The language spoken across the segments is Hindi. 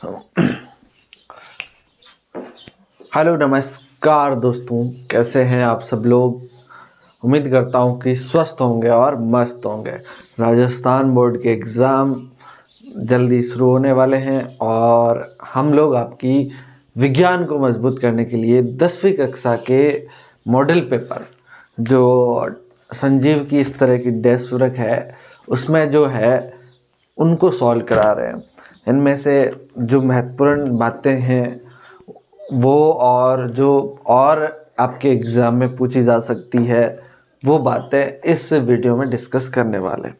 हेलो नमस्कार दोस्तों, कैसे हैं आप सब लोग। उम्मीद करता हूं कि स्वस्थ होंगे और मस्त होंगे। राजस्थान बोर्ड के एग्ज़ाम जल्दी शुरू होने वाले हैं और हम लोग आपकी विज्ञान को मजबूत करने के लिए 10वीं कक्षा के मॉडल पेपर जो संजीव की इस तरह की डैश सूरक है उसमें जो है उनको सॉल्व करा रहे हैं। इनमें से जो महत्वपूर्ण बातें हैं वो और जो और आपके एग्ज़ाम में पूछी जा सकती है वो बातें इस वीडियो में डिस्कस करने वाले हैं।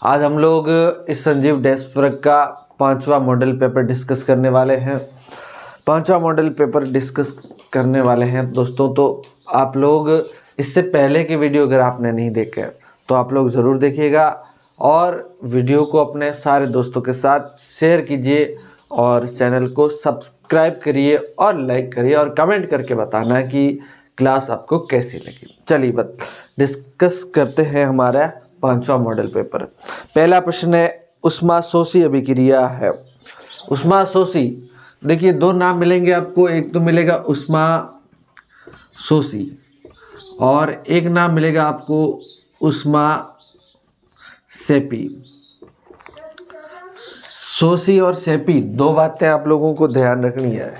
आज हम लोग इस संजीव डैश वर्ग का 5वां मॉडल पेपर डिस्कस करने वाले हैं। 5वां मॉडल पेपर डिस्कस करने वाले हैं दोस्तों। तो आप लोग इससे पहले की वीडियो अगर आपने नहीं देखे तो आप लोग ज़रूर देखिएगा और वीडियो को अपने सारे दोस्तों के साथ शेयर कीजिए और चैनल को सब्सक्राइब करिए और लाइक करिए और कमेंट करके बताना कि क्लास आपको कैसी लगी। चलिए बस डिस्कस करते हैं हमारा 5वां मॉडल पेपर। पहला प्रश्न है ऊष्माशोषी अभिक्रिया है। ऊष्माशोषी, देखिए दो नाम मिलेंगे आपको, एक तो मिलेगा ऊष्माशोषी और एक नाम मिलेगा आपको ऊष्माक्षेपी। शोषी और शेपी दो बातें आप लोगों को ध्यान रखनी है।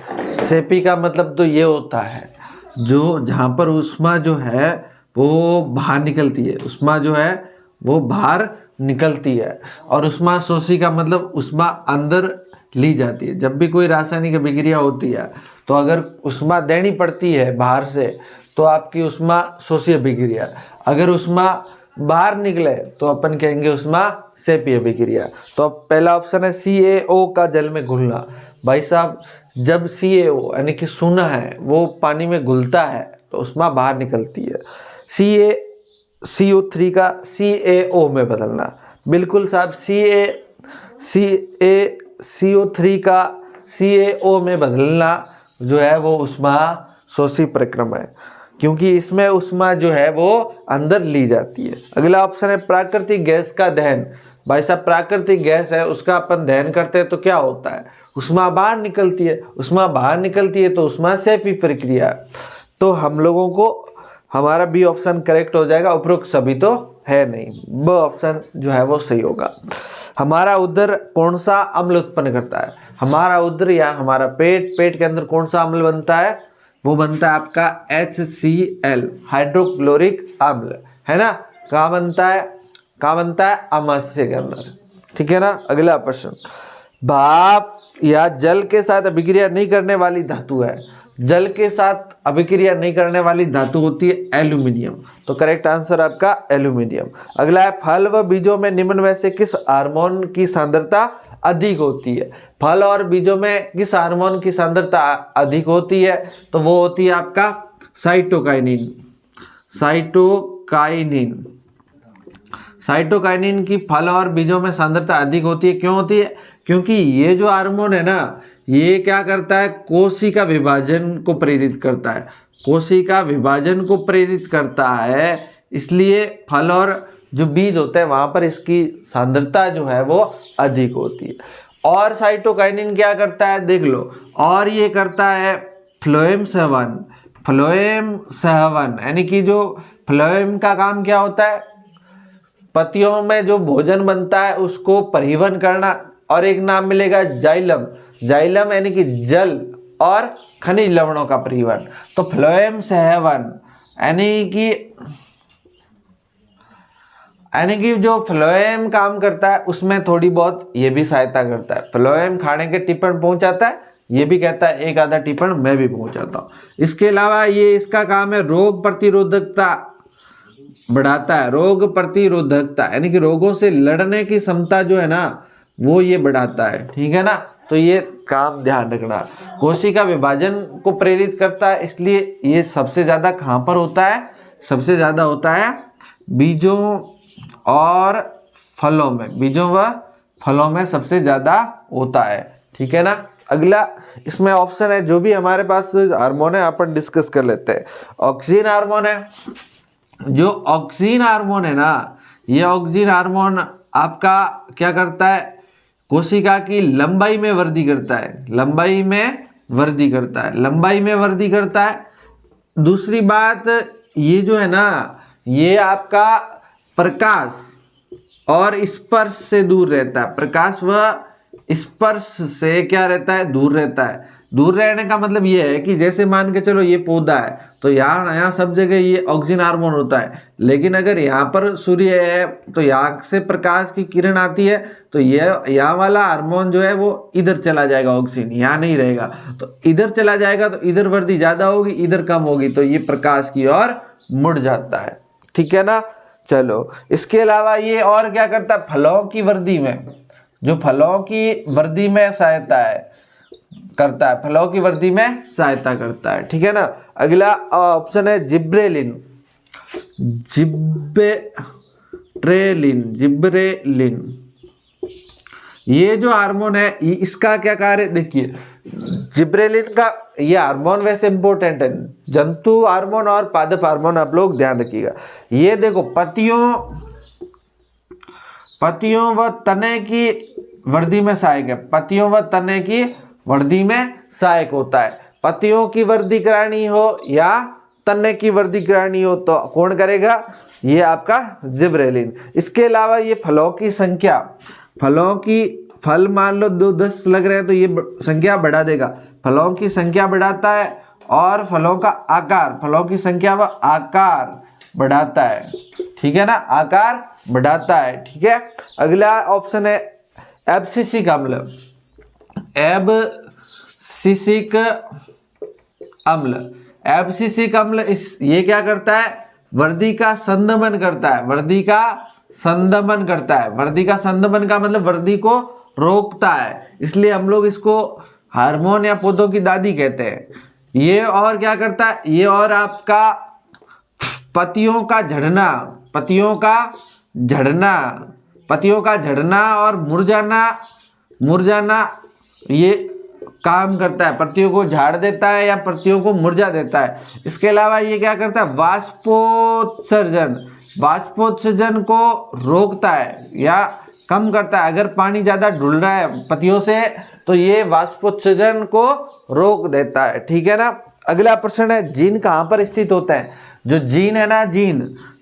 शेपी का मतलब तो ये होता है जो जहाँ पर ऊष्मा जो है वो बाहर निकलती है, ऊष्मा जो है वो बाहर निकलती है। और ऊष्मा शोषी का मतलब ऊष्मा अंदर ली जाती है। जब भी कोई रासायनिक अभिक्रिया होती है तो अगर ऊष्मा देनी पड़ती है बाहर से तो आपकी ऊष्मा शोषी अभिक्रिया, अगर ऊष्मा बाहर निकले तो अपन कहेंगे ऊष्मा शेपी अभिक्रिया। तो अब पहला ऑप्शन है CaO का जल में घुलना। भाई साहब, जब CaO यानी कि सोना है वो पानी में घुलता है तो ऊष्मा बाहर निकलती है। CO3 का CaO में बदलना, बिल्कुल साहब, CO3 का CaO में बदलना जो है वो ऊष्मा शोषी प्रक्रम है क्योंकि इसमें ऊष्मा जो है वो अंदर ली जाती है। अगला ऑप्शन है प्राकृतिक गैस का दहन। भाई साहब, प्राकृतिक गैस है उसका अपन दहन करते हैं तो क्या होता है, ऊष्मा बाहर निकलती है। ऊष्मा बाहर निकलती है तो ऊष्मा शेपी प्रक्रिया। तो हम लोगों को हमारा बी ऑप्शन करेक्ट हो जाएगा, उपरोक्त सभी तो है नहीं। ब ऑप्शन जो है वो सही होगा। हमारा उदर कौन सा अम्ल उत्पन्न करता है। हमारा उदर या हमारा पेट के अंदर कौन सा अम्ल बनता है, वो बनता है आपका HCl, हाइड्रोक्लोरिक अम्ल, है ना। कहाँ बनता है अमाशय के अंदर, ठीक है ना। अगला प्रश्न, भाप या जल के साथ अभिक्रिया नहीं करने वाली धातु है। जल के साथ अभिक्रिया नहीं करने वाली धातु होती है एल्यूमिनियम। तो करेक्ट आंसर आपका एल्यूमिनियम। अगला है फल व बीजों में निम्न में से किस हार्मोन की सांद्रता अधिक होती है। फल और बीजों में किस हार्मोन की सांद्रता अधिक होती है, तो वो होती है आपका साइटोकाइनिन। साइटोकाइनिन की फल और बीजों में सांद्रता अधिक होती है। क्यों होती है, क्योंकि ये जो हार्मोन है ना ये क्या करता है, कोशिका विभाजन को प्रेरित करता है। कोशिका विभाजन को प्रेरित करता है, इसलिए फल और जो बीज होते हैं वहां पर इसकी सांद्रता जो है वो अधिक होती है। और साइटोकाइनिन क्या करता है देख लो, और ये करता है फ्लोएम संवहन, यानी कि जो फ्लोएम का काम क्या होता है, पत्तियों में जो भोजन बनता है उसको परिवहन करना। और एक नाम मिलेगा जाइलम यानी कि जल और खनिज लवणों का परिवहन। तो फ्लोएम संवहन यानी कि जो फ्लोएम काम करता है उसमें थोड़ी बहुत ये भी सहायता करता है। फ्लोएम खाने के टिप्पण पहुंचाता है, ये भी कहता है एक आधा टिप्पण मैं भी पहुंचाता हूँ। इसके अलावा ये इसका काम है रोग प्रतिरोधकता बढ़ाता है। रोग प्रतिरोधकता यानी कि रोगों से लड़ने की क्षमता जो है ना वो ये बढ़ाता है, ठीक है ना। तो ये काम ध्यान रखना। कोशिका विभाजन को प्रेरित करता है, इसलिए ये सबसे ज्यादा कहाँ पर होता है, सबसे ज्यादा होता है बीजों और फलों में। बीजों व फलों में सबसे ज्यादा होता है, ठीक है ना। अगला इसमें ऑप्शन है जो भी हमारे पास हार्मोन है अपन डिस्कस कर लेते हैं। ऑक्सीजन हार्मोन है। जो ऑक्सीजन हार्मोन है ना, ये ऑक्सीजन हार्मोन आपका क्या करता है, कोशिका की लंबाई में वृद्धि करता है, लंबाई में वृद्धि करता है, लंबाई में वृद्धि करता है। दूसरी बात, ये जो है ना, ये आपका प्रकाश और स्पर्श से दूर रहता है। प्रकाश व स्पर्श से क्या रहता है, दूर रहता है। दूर रहने का मतलब ये है कि जैसे मान के चलो ये पौधा है तो यहाँ सब जगह ये ऑक्सीजन हार्मोन होता है, लेकिन अगर यहाँ पर सूर्य है तो यहाँ से प्रकाश की किरण आती है तो ये यहाँ वाला हार्मोन जो है वो इधर चला जाएगा, ऑक्सीजन यहाँ नहीं रहेगा। तो इधर चला जाएगा तो इधर वृद्धि ज़्यादा होगी, इधर कम होगी, तो ये प्रकाश की ओर मुड़ जाता है। ठीक है ना। चलो, इसके अलावा ये और क्या करता है, फलों की वृद्धि में, जो फलों की वृद्धि में सहायता है करता है, फलों की वृद्धि में सहायता करता है। ठीक है ना। अगला ऑप्शन है जिब्रेलिन। जिब्रेलिन ये जो हार्मोन है इसका क्या कार्य, देखिए जिब्रेलिन का ये हार्मोन वैसे इंपॉर्टेंट है, जंतु हार्मोन और पादप हार्मोन आप लोग ध्यान रखिएगा। ये देखो पत्तियों व तने की वृद्धि में सहायक है, पत्तियों व तने की वृद्धि में सहायक होता है। पत्तियों की वृद्धि करानी हो या तने की वृद्धि करानी हो तो कौन करेगा, ये आपका जिब्रेलिन। इसके अलावा ये फलों की संख्या, फल मान लो 2-10 लग रहे हैं तो ये संख्या बढ़ा देगा, फलों की संख्या बढ़ाता है। और फलों का आकार, फलों की संख्या व आकार बढ़ाता है। ठीक है ना, आकार बढ़ाता है। ठीक है। अगला ऑप्शन है एब्सिसिक अम्ल। एब्सिसिक अम्ल ये क्या करता है, वृद्धि का संदमन करता है, वृद्धि का संदमन का मतलब वृद्धि को रोकता है, इसलिए हम लोग इसको हार्मोन या पौधों की दादी कहते हैं। ये और क्या करता है, ये और आपका पत्तियों का झड़ना और मुरझाना ये काम करता है, पत्तियों को झाड़ देता है या पत्तियों को मुरझा देता है। इसके अलावा ये क्या करता है, वाष्पोत्सर्जन को रोकता है या कम करता है। अगर पानी ज़्यादा ढुल रहा है पत्तियों से तो ये वाष्पोत्सर्जन को रोक देता है। ठीक है ना। अगला प्रश्न है जीन कहाँ पर स्थित होते हैं। जो जीन है ना,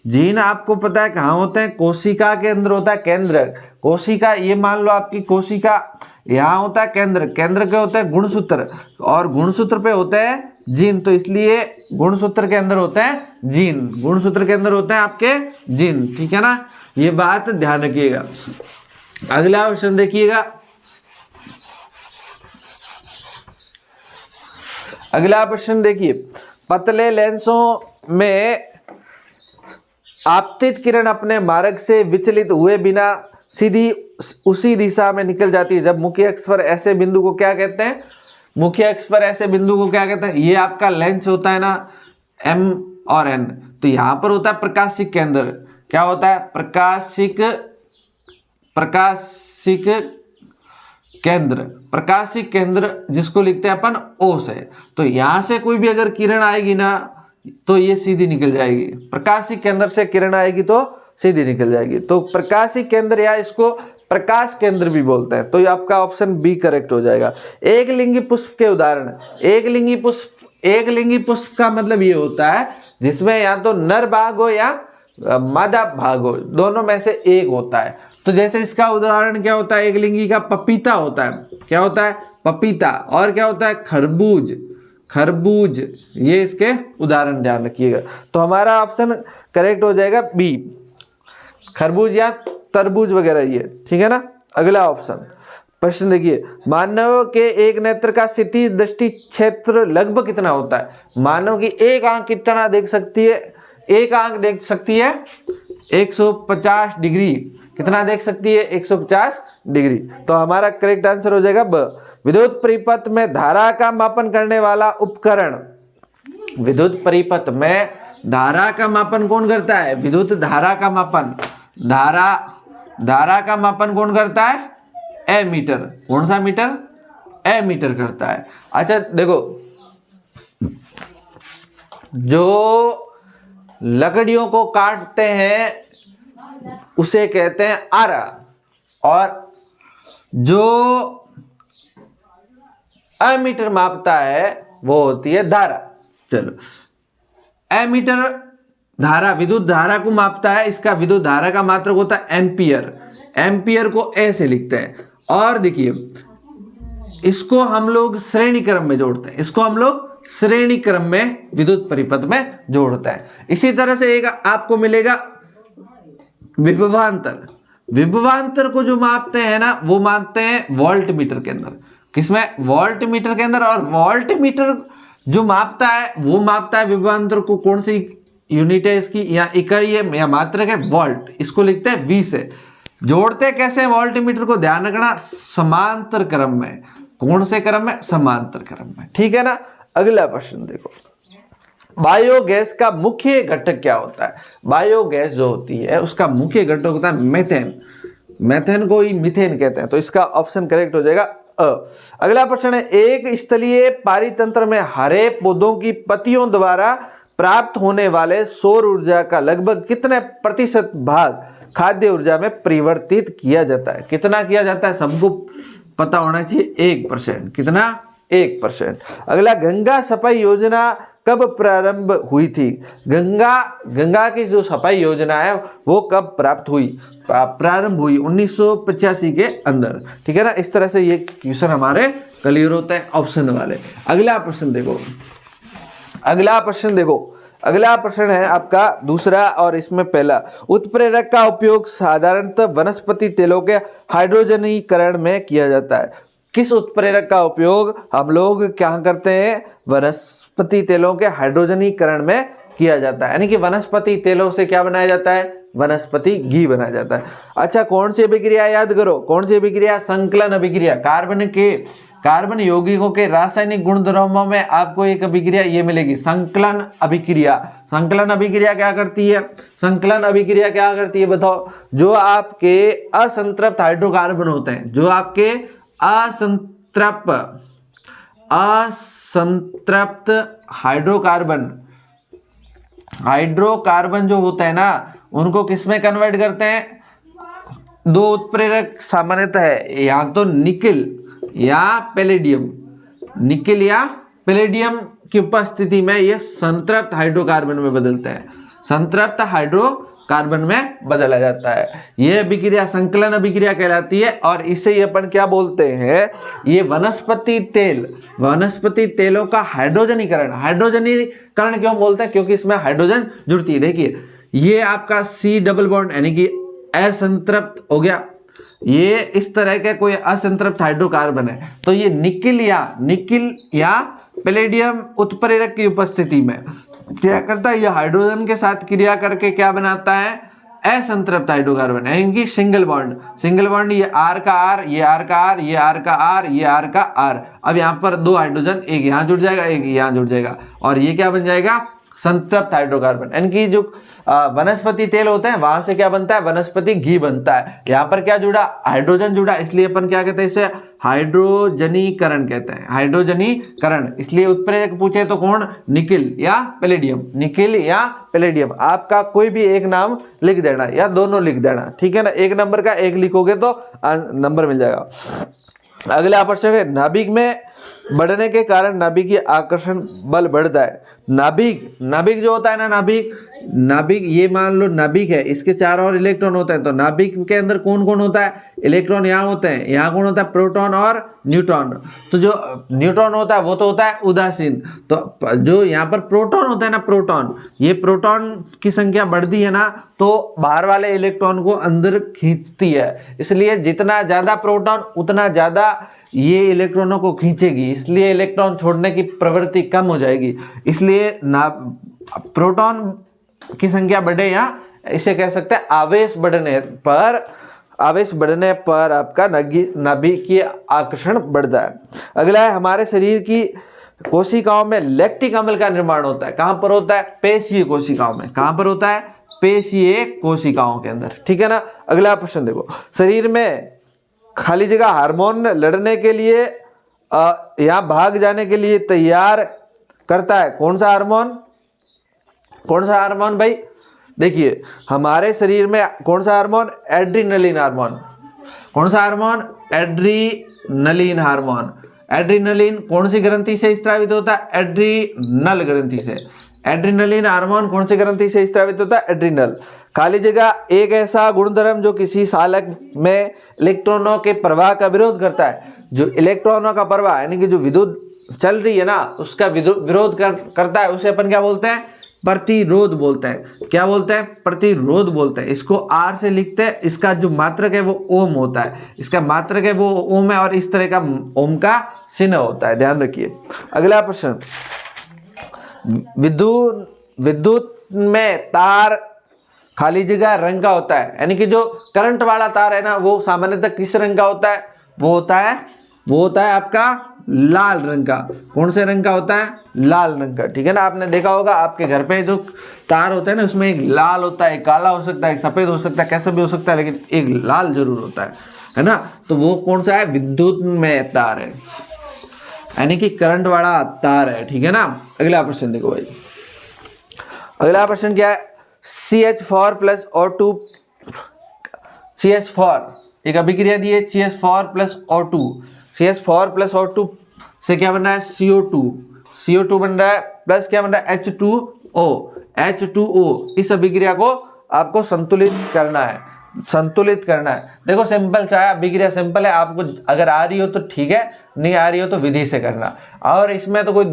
जीन आपको पता है कहाँ होते हैं, कोशिका के अंदर होता है केंद्र। कोशिका, ये मान लो आपकी कोशिका यहाँ होता है केंद्र के होते हैं गुणसूत्र, और गुणसूत्र पे होते हैं जीन, तो इसलिए गुणसूत्र के अंदर होते हैं जीन, गुणसूत्र के अंदर होते हैं आपके जीन। ठीक है ना, ये बात ध्यान रखिएगा। अगला क्वेश्चन देखिएगा। अगला प्रश्न देखिए, पतले लेंसों में आपतित किरण अपने मार्ग से विचलित हुए बिना सीधी उसी दिशा में निकल जाती है। जब मुख्य अक्ष पर ऐसे बिंदु को क्या कहते हैं, ये आपका लेंस होता है ना, M और N, तो यहाँ पर होता है प्रकाशिक केंद्र। क्या होता है, प्रकाशिक केंद्र जिसको लिखते हैं अपन O से। तो यहाँ से कोई भी अगर किरण आएगी ना तो ये सीधी निकल जाएगी, प्रकाशिक केंद्र से किरण आएगी तो सीधी निकल जाएगी। तो प्रकाशिक केंद्र या इसको प्रकाश केंद्र भी बोलते हैं। तो ये आपका ऑप्शन बी करेक्ट हो जाएगा। एक लिंगी पुष्प के उदाहरण, एक लिंगी पुष्प का मतलब ये होता है जिसमें या तो नर भाग हो या मादा भाग हो, दोनों में से एक होता है। तो जैसे इसका उदाहरण क्या होता है, एक लिंगी का पपीता होता है। क्या होता है, पपीता। और क्या होता है, खरबूज। ये इसके उदाहरण ध्यान रखिएगा। तो हमारा ऑप्शन करेक्ट हो जाएगा बी, खरबूज या तरबूज वगैरह ये। ठीक है ना। अगला ऑप्शन प्रश्न देखिए, मानव के एक नेत्र का क्षितिज दृष्टि क्षेत्र लगभग कितना होता है। मानव की एक आंख कितना देख सकती है, एक आंख देख सकती है 150 डिग्री। कितना देख सकती है, 150 डिग्री। तो हमारा करेक्ट आंसर हो जाएगा ब। विद्युत परिपथ में धारा का मापन करने वाला उपकरण, विद्युत परिपथ में धारा का मापन कौन करता है, विद्युत धारा का मापन, धारा का मापन कौन करता है, एमीटर। कौन सा मीटर, एमीटर करता है। अच्छा देखो, जो लकड़ियों को काटते हैं उसे कहते हैं आरा, और जो एमीटर मापता है वो होती है धारा। चलो, एमीटर धारा, विद्युत धारा को मापता है, इसका विद्युत धारा का मात्रक होता है एम्पियर। एम्पियर को ऐसे लिखते हैं। और देखिए, इसको हम लोग श्रेणी क्रम में जोड़ते हैं, इसको हम लोग श्रेणी क्रम में विद्युत परिपथ में जोड़ते हैं। इसी तरह से एक आपको मिलेगा विभवांतर। विभवांतर को जो मापते हैं ना, वो मापते हैं वोल्ट मीटर के अंदर। किसमें? वोल्ट मीटर के अंदर। और वोल्ट मीटर जो मापता है वो मापता है विभवांतर को, कौन सी यूनिट है इसकी, या इकाई है या मात्रक है, वोल्ट। इसको लिखते हैं V से। जोड़ते कैसे वोल्ट मीटर को, ध्यान रखना, समांतर क्रम में। कौन से क्रम में? समांतर क्रम में, ठीक है ना। अगला प्रश्न देखो, बायोगैस का मुख्य घटक क्या होता है? बायोगैस जो होती है उसका मुख्य घटक होता है मीथेन। मीथेन को ही मीथेन कहते हैं, तो इसका ऑप्शन करेक्ट हो जाएगा अ। अगला प्रश्न है, एक स्थलीय पारितंत्र में हरे पौधों की पत्तियों द्वारा प्राप्त होने वाले सौर ऊर्जा का लगभग कितने प्रतिशत भाग खाद्य ऊर्जा में परिवर्तित किया जाता है? कितना किया जाता है? सबको पता होना चाहिए, 1%। कितना? 1%। अगला, गंगा सफाई योजना कब प्रारंभ हुई थी? गंगा की जो सफाई योजना है वो कब प्रारंभ हुई? 1985 के अंदर, ठीक है ना। इस तरह से ये क्वेश्चन हमारे क्लियर होते हैं ऑप्शन वाले। अगला प्रश्न देखो, अगला प्रश्न है आपका दूसरा और इसमें पहला। उत्प्रेरक का उपयोग साधारणतः वनस्पति तेलों के हाइड्रोजनीकरण में किया जाता है। किस उत्प्रेरक का उपयोग हम लोग क्या करते हैं? वनस्पति तेलों के हाइड्रोजनीकरण में किया जाता है। यानी कि वनस्पति तेलों से क्या बनाया जाता है? वनस्पति घी बनाया जाता है। अच्छा, कौन सी अभिक्रिया याद करो? कौन सी अभिक्रिया? संकलन अभिक्रिया। कार्बन यौगिकों के रासायनिक गुणधर्मों में आपको एक अभिक्रिया ये मिलेगी, संकलन अभिक्रिया। संकलन अभिक्रिया क्या करती है? संकलन अभिक्रिया क्या करती है बताओ? जो आपके असंतृप्त हाइड्रोकार्बन होते हैं, जो आपके असंतृप्त हाइड्रोकार्बन जो होता है ना, उनको किसमें कन्वर्ट करते हैं? दो उत्प्रेरक सामान्यतः है, या तो निकिल या पैलेडियम। निकिल या पैलेडियम की उपस्थिति में ये संतृप्त हाइड्रोकार्बन में बदलते हैं, संतृप्त हाइड्रोकार्बन में बदला जाता है। यह अभिक्रिया संकलन अभिक्रिया कहलाती है। और इसे ही अपन क्या बोलते हैं? ये वनस्पति तेलों का हाइड्रोजनीकरण क्यों बोलते हैं? क्योंकि इसमें हाइड्रोजन जुड़ती है। देखिए, ये आपका C डबल बॉन्ड यानी कि असंतृप्त हो गया, ये इस तरह के कोई असंतृप्त हाइड्रोकार्बन है, तो ये निकिल या पैलेडियम उत्प्रेरक की उपस्थिति में क्या करता है? ये हाइड्रोजन के साथ क्रिया करके क्या बनाता है? असंतृप्त हाइड्रोकार्बन, यानी कि सिंगल बॉन्ड। ये R का R, ये R का R, ये R का R, ये R का R। अब यहाँ पर दो हाइड्रोजन, एक यहाँ जुड़ जाएगा, एक यहाँ जुड़ जाएगा, और ये क्या बन जाएगा? संतृप्त हाइड्रोकार्बन। यानी कि जो वनस्पति तेल होते हैं वहां से क्या बनता है? वनस्पति घी बनता है। यहाँ पर क्या जुड़ा? हाइड्रोजन जुड़ा, इसलिए अपन क्या कहते हैं? इसे हाइड्रोजनीकरण कहते हैं, हाइड्रोजनीकरण। इसलिए उत्प्रेरक पूछे तो कौन? निकिल या पैलेडियम। आपका कोई भी एक नाम लिख देना या दोनों लिख देना, ठीक है ना। एक नंबर का एक लिखोगे तो नंबर मिल जाएगा। अगला प्रश्न है, नाभिक में बढ़ने के कारण नाभिकीय आकर्षण बल बढ़ता है। नाभिक जो होता है ना, नाभिक ये मान लो नाभिक है, इसके चारों ओर इलेक्ट्रॉन होते हैं, तो नाभिक के अंदर कौन कौन होता है? इलेक्ट्रॉन यहाँ होते हैं, यहाँ कौन होता है? प्रोटॉन और न्यूट्रॉन। तो जो न्यूट्रॉन होता है वो तो होता है उदासीन, तो जो यहाँ पर प्रोटॉन होता है ना, ये प्रोटॉन की संख्या बढ़ती है ना, तो बाहर वाले इलेक्ट्रॉन को अंदर खींचती है। इसलिए जितना ज्यादा प्रोटॉन उतना ज्यादा ये इलेक्ट्रॉनों को खींचेगी, इसलिए इलेक्ट्रॉन छोड़ने की प्रवृत्ति कम हो जाएगी। इसलिए प्रोटॉन की संख्या बढ़े, या इसे कह सकते हैं आवेश बढ़ने पर आपका नाभिकीय आकर्षण बढ़ता है। अगला है, हमारे शरीर की कोशिकाओं में लैक्टिक अम्ल का निर्माण होता है। कहां पर होता है? पेशीय कोशिकाओं में। कहां पर होता है? पेशीय कोशिकाओं के अंदर, ठीक है ना। अगला प्रश्न देखो, शरीर में खाली जगह हार्मोन लड़ने के लिए या भाग जाने के लिए तैयार करता है। कौन सा हार्मोन भाई? देखिए, हमारे शरीर में कौन सा हार्मोन? Adrenaline hormone. कौन सा हार्मोन? Adrenaline hormone. एड्रीनलिन कौन सी ग्रंथि से स्रावित होता है? एड्रीनल ग्रंथि से। एड्रीनलिन हार्मोन कौन सी ग्रंथि से स्रावित होता है? एड्रीनल। खाली जगह एक ऐसा गुणधर्म जो किसी सालक में इलेक्ट्रॉनों के प्रवाह का विरोध करता है। जो इलेक्ट्रॉनों का प्रवाह यानी कि जो विद्युत चल रही है ना उसका विरोध करता है, उसे अपन क्या बोलते हैं? प्रतिरोध बोलते हैं। क्या बोलते हैं? प्रतिरोध बोलते हैं। इसको आर से लिखते हैं। इसका जो मात्रक है वो ओम होता है। इसका मात्रक है वो ओम है और इस तरह का ओम का चिन्ह होता है, ध्यान रखिए। अगला प्रश्न, विद्युत में तार खाली जगह रंग का होता है, यानी कि जो करंट वाला तार है ना वो सामान्यतः किस रंग का होता है? वो होता है आपका लाल रंग का। कौन से रंग का होता है? लाल रंग का, ठीक है ना। आपने देखा होगा आपके घर पे जो तार होता है ना उसमें एक लाल होता है, एक काला हो सकता है, एक सफेद हो सकता है, कैसा भी हो सकता है, लेकिन एक लाल जरूर होता है ना। तो वो कौन सा है? विद्युत में तार है, यानी कि करंट वाला तार है, ठीक है ना। अगला प्रश्न देखो भाई, अगला प्रश्न क्या है? CH4 प्लस O2, CH4 एक अभिक्रिया दी है, CH4 plus O2। CH4 plus O2 से क्या बन रहा है? CO2 बन रहा है, प्लस क्या बन रहा है? H2O। इस अभिक्रिया को आपको संतुलित करना है। देखो सिंपल सा है, अभिक्रिया सिंपल है। आपको अगर आ रही हो तो ठीक है, नहीं आ रही हो तो विधि से करना, और इसमें तो कोई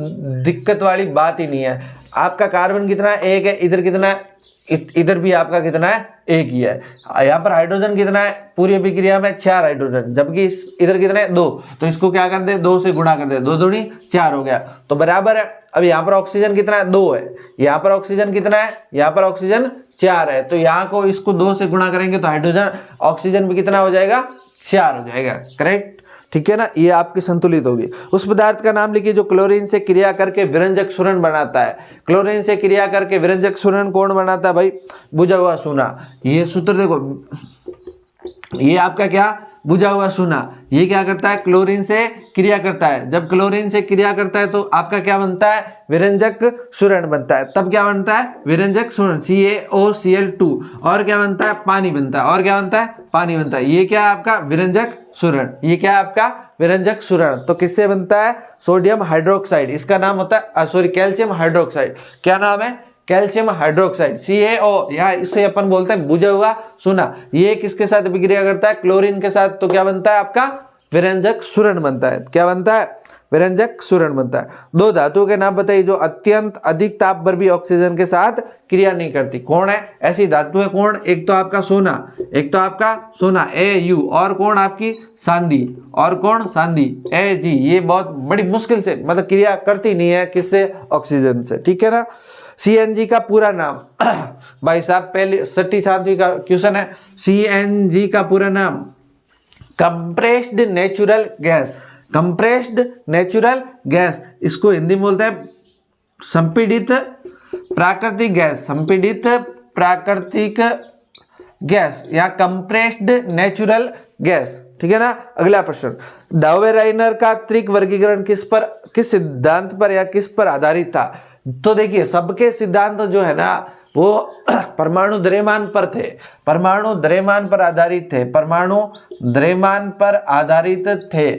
दिक्कत वाली बात ही नहीं है। आपका कार्बन कितना है? एक है। इधर कितना है? इधर भी आपका कितना है? एक ही है। यहाँ पर हाइड्रोजन कितना है? पूरी अभिक्रिया में 4 हाइड्रोजन, जबकि इधर कितने हैं? 2। तो इसको क्या कर दे? 2 से गुणा कर दे, 2 दूनी 4 हो गया, तो बराबर है। अब यहाँ पर ऑक्सीजन कितना है? 2 है। यहाँ पर ऑक्सीजन कितना है? यहाँ पर ऑक्सीजन 4 है। तो यहाँ को इसको 2 से गुणा करेंगे तो हाइड्रोजन ऑक्सीजन भी कितना हो जाएगा? 4 हो जाएगा, करेक्ट, ठीक है ना। ये आपकी संतुलित होगी। उस पदार्थ का नाम लिखिए जो क्लोरीन से क्रिया करके विरंजक सूरण बनाता है। क्लोरीन से क्रिया करके विरंजक सूरण कौन बनाता है भाई? बुझा हुआ सोना। ये सूत्र देखो, ये आपका क्या? बुझा हुआ सोना। ये क्या करता है? क्लोरीन से क्रिया करता है। जब क्लोरीन से क्रिया करता है तो आपका क्या बनता है? विरंजक सूरण बनता है। तब क्या बनता है? विरंजक सूरण, CaOCl2। और क्या बनता है? पानी बनता है। और क्या बनता है? पानी बनता है। ये क्या है आपका? विरंजक सूरण। ये क्या है आपका? विरंजक सूरण। तो किससे बनता है? Sodium hydroxide. इसका नाम होता है कैल्शियम हाइड्रोक्साइड। क्या नाम है? Calcium hydroxide, CaO। या इसे अपन बोलते हैं बुझा हुआ सोना। ये किसके साथ अभिक्रिया करता है? क्लोरीन के साथ। तो क्या बनता है आपका? विरंजक सूरण बनता है। क्या बनता है? विरंजक सूरण बनता है। 2 धातुओं के नाम बताइए जो अत्यंत अधिक ताप पर भी ऑक्सीजन के साथ क्रिया नहीं करती। कौन है ऐसी धातु? है कौन? एक तो आपका सोना, Au, और कौन? आपकी सांदी। और कौन? सांदी, Ag। ये बहुत बड़ी मुश्किल से मतलब क्रिया करती नहीं है, किससे? ऑक्सीजन से, ठीक है ना। CNG का पूरा नाम भाई साहब पहले 6वीं 7वीं का क्वेश्चन है। CNG का पूरा नाम compressed natural gas. Compressed natural gas, इसको हिंदी में बोलते हैं संपीड़ित प्राकृतिक गैस। संपीड़ित प्राकृतिक गैस या कंप्रेस्ड नेचुरल गैस, ठीक है ना। अगला प्रश्न, डावेराइनर का त्रिक वर्गीकरण किस सिद्धांत पर या किस पर आधारित था? तो देखिए सबके सिद्धांत जो है ना वो परमाणु द्रव्यमान पर थे, परमाणु द्रव्यमान पर आधारित थे, परमाणु द्रव्यमान पर आधारित थे।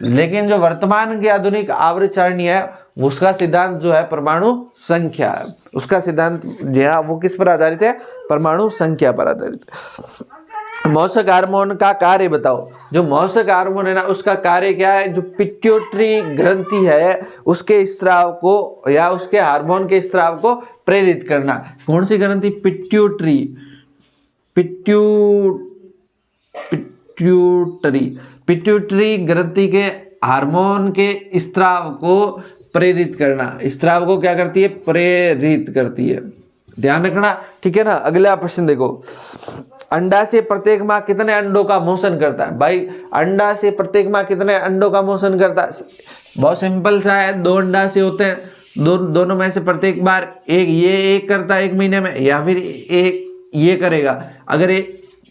लेकिन जो वर्तमान की आधुनिक आवर्त सारणी है उसका सिद्धांत जो है परमाणु संख्या है। उसका सिद्धांत जो है वो किस पर आधारित है? परमाणु संख्या पर आधारित है। मौसक हार्मोन का कार्य बताओ। जो मौसक हार्मोन है ना उसका कार्य क्या है? जो पिट्यूटरी ग्रंथि है उसके स्राव को या उसके हार्मोन के स्राव को प्रेरित करना। कौन सी ग्रंथि? पिट्यूटरी। पिट्यूटरी ग्रंथि के हार्मोन के स्राव को प्रेरित करना। स्राव को क्या करती है? प्रेरित करती है, ध्यान रखना, ठीक है ना। अगला प्रश्न देखो, अंडा से प्रत्येक माह कितने अंडों का मोशन करता है? भाई अंडा से प्रत्येक माह कितने अंडों का मोशन करता है? बहुत सिंपल सा है, 2 अंडा से होते हैं, दोनों में से प्रत्येक बार एक करता है 1 महीने में, या फिर एक ये करेगा। अगर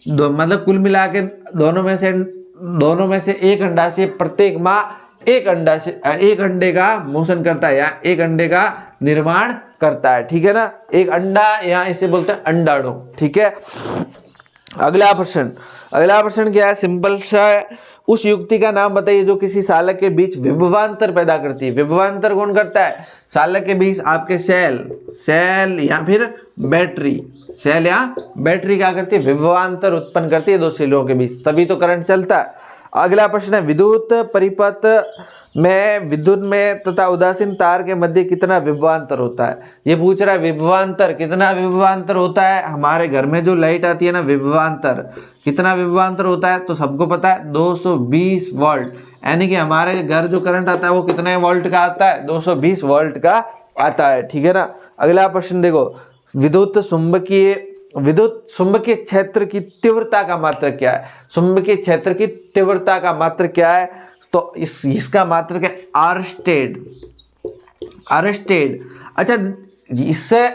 मतलब कुल मिला के दोनों में से एक अंडा से प्रत्येक माह एक अंडे का मोशन करता है या एक अंडे का निर्माण करता है, ठीक है ना। एक अंडा, यहाँ इसे बोलते हैं अंडाणु, ठीक है। अगला प्रश्न क्या है, सिंपल सा है। उस युक्ति का नाम बताइए जो किसी सालक के बीच विभवांतर पैदा करती है। विभवांतर कौन करता है? सालक के बीच आपके सेल या फिर बैटरी, सेल या बैटरी क्या करती है? विभवांतर उत्पन्न करती है दो सेलों के बीच, तभी तो करंट चलता है। अगला प्रश्न है, विद्युत परिपथ में विद्युत में तथा उदासीन तार के मध्य कितना विभवांतर होता है? ये पूछ रहा है विभवांतर, कितना विभवांतर होता है? हमारे घर में जो लाइट आती है ना, विभवांतर कितना विभवांतर होता है? तो सबको पता है 220 वोल्ट, यानी कि हमारे घर जो करंट आता है वो कितने वोल्ट का आता है? 220 वोल्ट का आता है, ठीक है ना। अगला प्रश्न देखो, विद्युत चुंबकीय क्षेत्र की तीव्रता का मात्रक क्या है? चुंबकीय क्षेत्र की तीव्रता का मात्रक क्या है? तो इसका मात्रक है आरस्टेड। अच्छा, इससे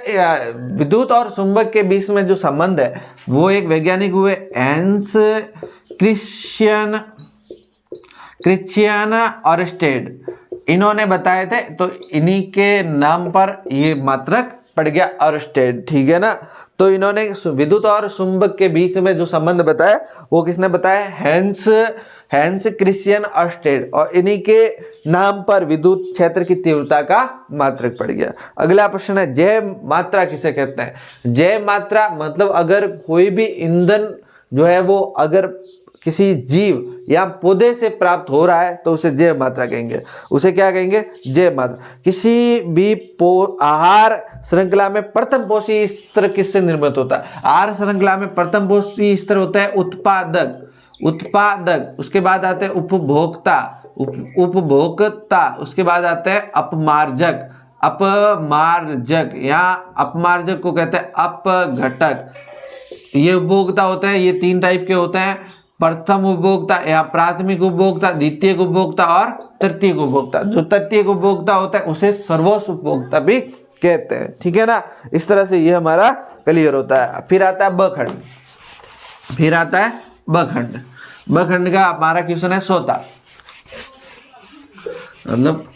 विद्युत और चुंबक के बीच में जो संबंध है वो एक वैज्ञानिक हुए हैंस क्रिश्चियन आरस्टेड, इन्होंने बताए थे, तो इन्हीं के नाम पर ये मात्रक पड़ गया आरस्टेड, ठीक है ना। तो इन्होंने विद्युत और चुंबक के बीच में जो संबंध बताया वो किसने बताया? हैंस क्रिश्चियन आरस्टेड, और इन्हीं के नाम पर विद्युत क्षेत्र की तीव्रता का मात्रक पड़ गया। अगला प्रश्न है, जय मात्रा किसे कहते हैं? जय मात्रा मतलब अगर कोई भी ईंधन जो है वो अगर किसी जीव या पौधे से प्राप्त हो रहा है तो उसे जैव मात्रा कहेंगे। उसे क्या कहेंगे? जैव मात्रा। किसी भी आहार श्रृंखला में प्रथम पोषी स्तर किससे निर्मित होता है? आहार श्रृंखला में प्रथम पोषी स्तर होता है उत्पादक, उसके बाद आते हैं उपभोक्ता, उसके बाद आते हैं अपमार्जक या अपमार्जक को कहते हैं अपघटक। ये उपभोक्ता होते हैं, ये 3 टाइप के होते हैं, प्रथम उपभोक्ता या प्राथमिक उपभोक्ता, द्वितीय उपभोक्ता और तृतीय उपभोक्ता। जो तृतीय उपभोक्ता होता है उसे सर्वोच्च उपभोक्ता भी कहते हैं, ठीक है ना। इस तरह से ये हमारा क्लियर होता है। फिर आता है बखंड का हमारा क्वेश्चन है सोता, मतलब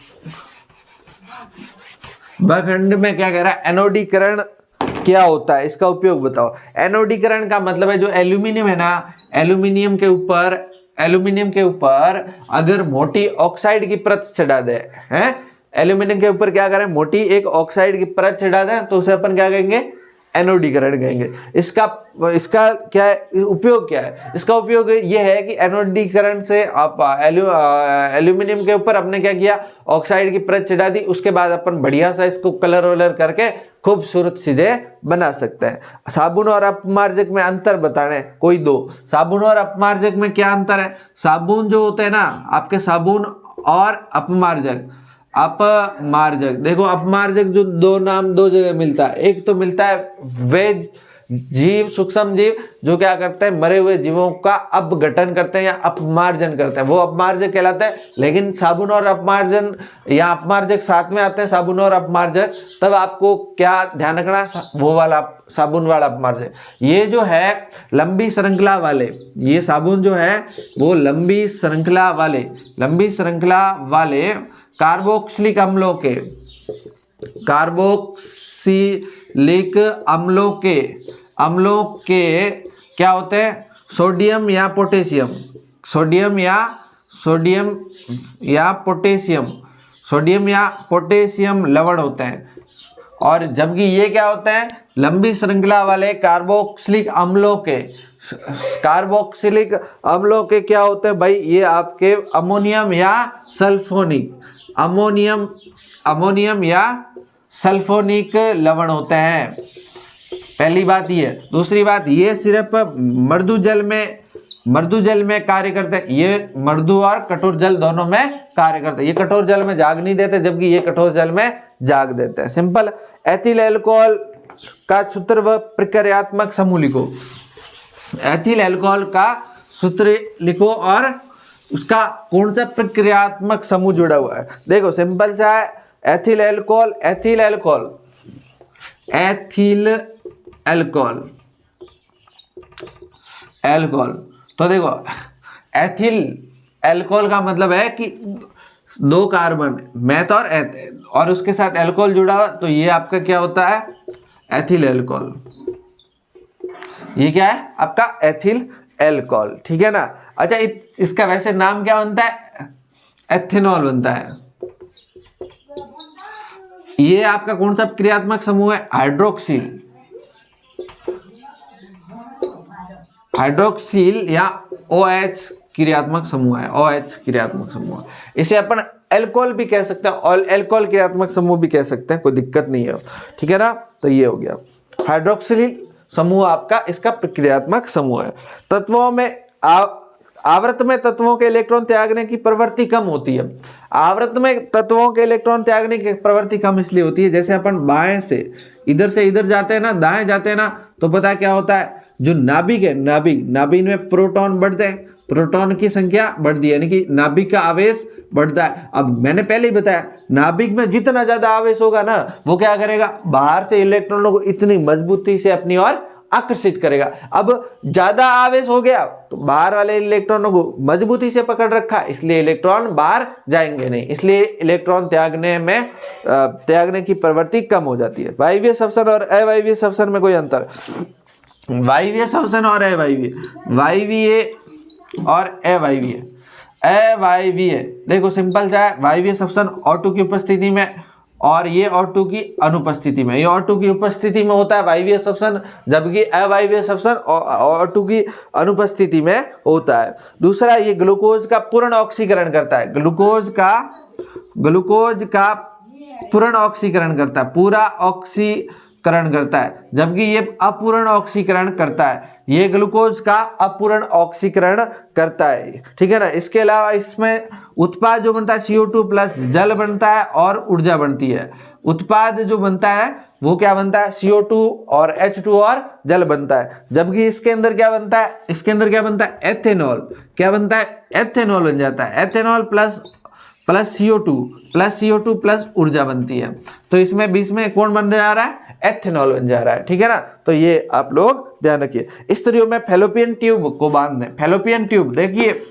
बखंड में क्या कह रहा है? एनोडीकरण क्या होता है, इसका उपयोग बताओ। एनोडीकरण का मतलब है जो एल्यूमिनियम है ना, एल्यूमिनियम के ऊपर अगर मोटी ऑक्साइड की परत चढ़ा दे, हैं, एल्यूमिनियम के ऊपर क्या करें? मोटी एक ऑक्साइड की परत चढ़ा दें तो उसे अपन क्या कहेंगे? एनोडीकरण कहेंगे। इसका क्या है उपयोग? क्या है इसका उपयोग? ये है कि एनोडीकरण से आप एल्यूमिनियम के ऊपर आपने क्या किया? ऑक्साइड की परत चढ़ा दी, उसके बाद अपन बढ़िया सा इसको कलर वलर करके खूबसूरत चीजें बना सकते हैं। साबुन और अपमार्जक में अंतर बताने कोई दो। साबुन और अपमार्जक में क्या अंतर है? साबुन जो होते हैं ना आपके, साबुन और अपमार्जक देखो, अपमार्जक जो दो जगह मिलता है। एक तो मिलता है वेज जीव, सूक्ष्म जीव, जो क्या करते हैं? मरे हुए जीवों का अपघटन करते हैं या अपमार्जन करते हैं, वो अपमार्जक कहलाता है। लेकिन साबुन और अपमार्जन या अपमार्जक साथ में आते हैं, साबुन और अपमार्जक, तब आपको क्या ध्यान रखना? वो वाला साबुन वाला अपमार्जक। ये जो है लंबी श्रृंखला वाले, ये साबुन जो है वो लंबी श्रृंखला वाले कार्बोक्सिलिक अम्लों के क्या होते हैं? सोडियम या पोटेशियम लवण होते हैं। और जबकि ये क्या होते हैं? लंबी श्रृंखला वाले कार्बोक्सिलिक अम्लों के क्या होते हैं भाई? ये आपके अमोनियम या सल्फोनिक लवण होते हैं। पहली बात ये। दूसरी बात, ये सिर्फ मृदु जल में कार्य करते हैं। ये मृदु और कठोर जल दोनों में कार्य करते हैं। ये कठोर जल में जाग नहीं देते, जबकि ये कठोर जल में जाग देते हैं। सिंपल। एथिल अल्कोहल का सूत्र व प्रक्रियात्मक समूह लिखो। एथिल अल्कोहल का सूत्र लिखो और उसका कौन सा प्रक्रियात्मक समूह जुड़ा हुआ है। देखो सिंपल सा है, एथिल अल्कोहल। तो देखो एथिल अल्कोहल का मतलब है कि 2 कार्बन मैथ और उसके साथ अल्कोहल जुड़ा हुआ, तो ये आपका क्या होता है? Ethyl alcohol. ये क्या है आपका एथिल एल्कोहल, ठीक है ना। अच्छा इसका वैसे नाम क्या बनता है, एथेनॉल बनता है। ये आपका कौन सा क्रियात्मक समूह है, हाइड्रोक्सिल, हाइड्रोक्सिल या OH क्रियात्मक समूह है, OH क्रियात्मक समूह। इसे अपन एल्कोहल भी कह सकते हैं और एल्कोहल क्रियात्मक समूह भी कह सकते हैं, कोई दिक्कत नहीं है, ठीक है ना। तो ये हो गया हाइड्रोक्सिल समूह आपका इसका क्रियात्मक समूह है। तत्वों में आवर्त में तत्वों के इलेक्ट्रॉन त्यागने की प्रवृत्ति कम होती है। आवर्त में तत्वों के इलेक्ट्रॉन त्यागने की प्रवृत्ति कम इसलिए होती है, जैसे अपन बाएं से इधर जाते हैं ना, दाएं जाते हैं ना, तो पता क्या होता है, जो नाभिक है, नाभिक में प्रोटॉन बढ़ते हैं, प्रोटॉन की संख्या बढ़ती है, यानी कि नाभिक का आवेश बढ़ता है। अब मैंने पहले ही बताया, नाभिक में जितना ज्यादा आवेश होगा ना, वो क्या करेगा, बाहर से इलेक्ट्रॉनों को इतनी मजबूती से अपनी ओर आकर्षित करेगा। अब ज्यादा आवेश हो गया तो बाहर वाले इलेक्ट्रॉनों को मजबूती से पकड़ रखा, इसलिए इलेक्ट्रॉन बाहर जाएंगे नहीं, इसलिए इलेक्ट्रॉन त्यागने की प्रवृत्ति कम हो जाती है। वायवीय श्वसन और अवायवीय श्वसन में कोई अंतर, वायवीय श्वसन और अवायवीय, वायवीय और अवायवीय, अवायवीय देखो सिंपल सा है, वायवीय श्वसन O2 की उपस्थिति में और ये O2 की अनुपस्थिति में, ये O2 की उपस्थिति में होता है वायवीय श्वसन, जबकि अवायवीय श्वसन O2 की अनुपस्थिति में होता है। दूसरा, ये ग्लूकोज का पूर्ण ऑक्सीकरण करता है, ग्लूकोज का पूर्ण ऑक्सीकरण करता है, पूरा ऑक्सीकरण करता है, जबकि ये अपूर्ण ऑक्सीकरण करता है, ये ग्लूकोज का अपूर्ण ऑक्सीकरण करता है, ठीक है ना। इसके अलावा इसमें उत्पाद जो बनता है CO2 प्लस जल बनता है और ऊर्जा बनती है। उत्पाद जो बनता है वो क्या बनता है, CO2 और H2 और जल बनता है, जबकि इसके अंदर क्या बनता है, इसके अंदर क्या बनता है, एथेनॉल, क्या बनता है, एथेनॉल बन जाता है, एथेनॉल प्लस CO2 प्लस ऊर्जा बनती है। तो इसमें बीच में कौन बन जा रहा है, एथेनॉल बन जा रहा है, ठीक है ना। तो ये आप लोग ध्यान रखिए। स्त्रियों में फैलोपियन ट्यूब को बांध दें, फैलोपियन ट्यूब देखिए,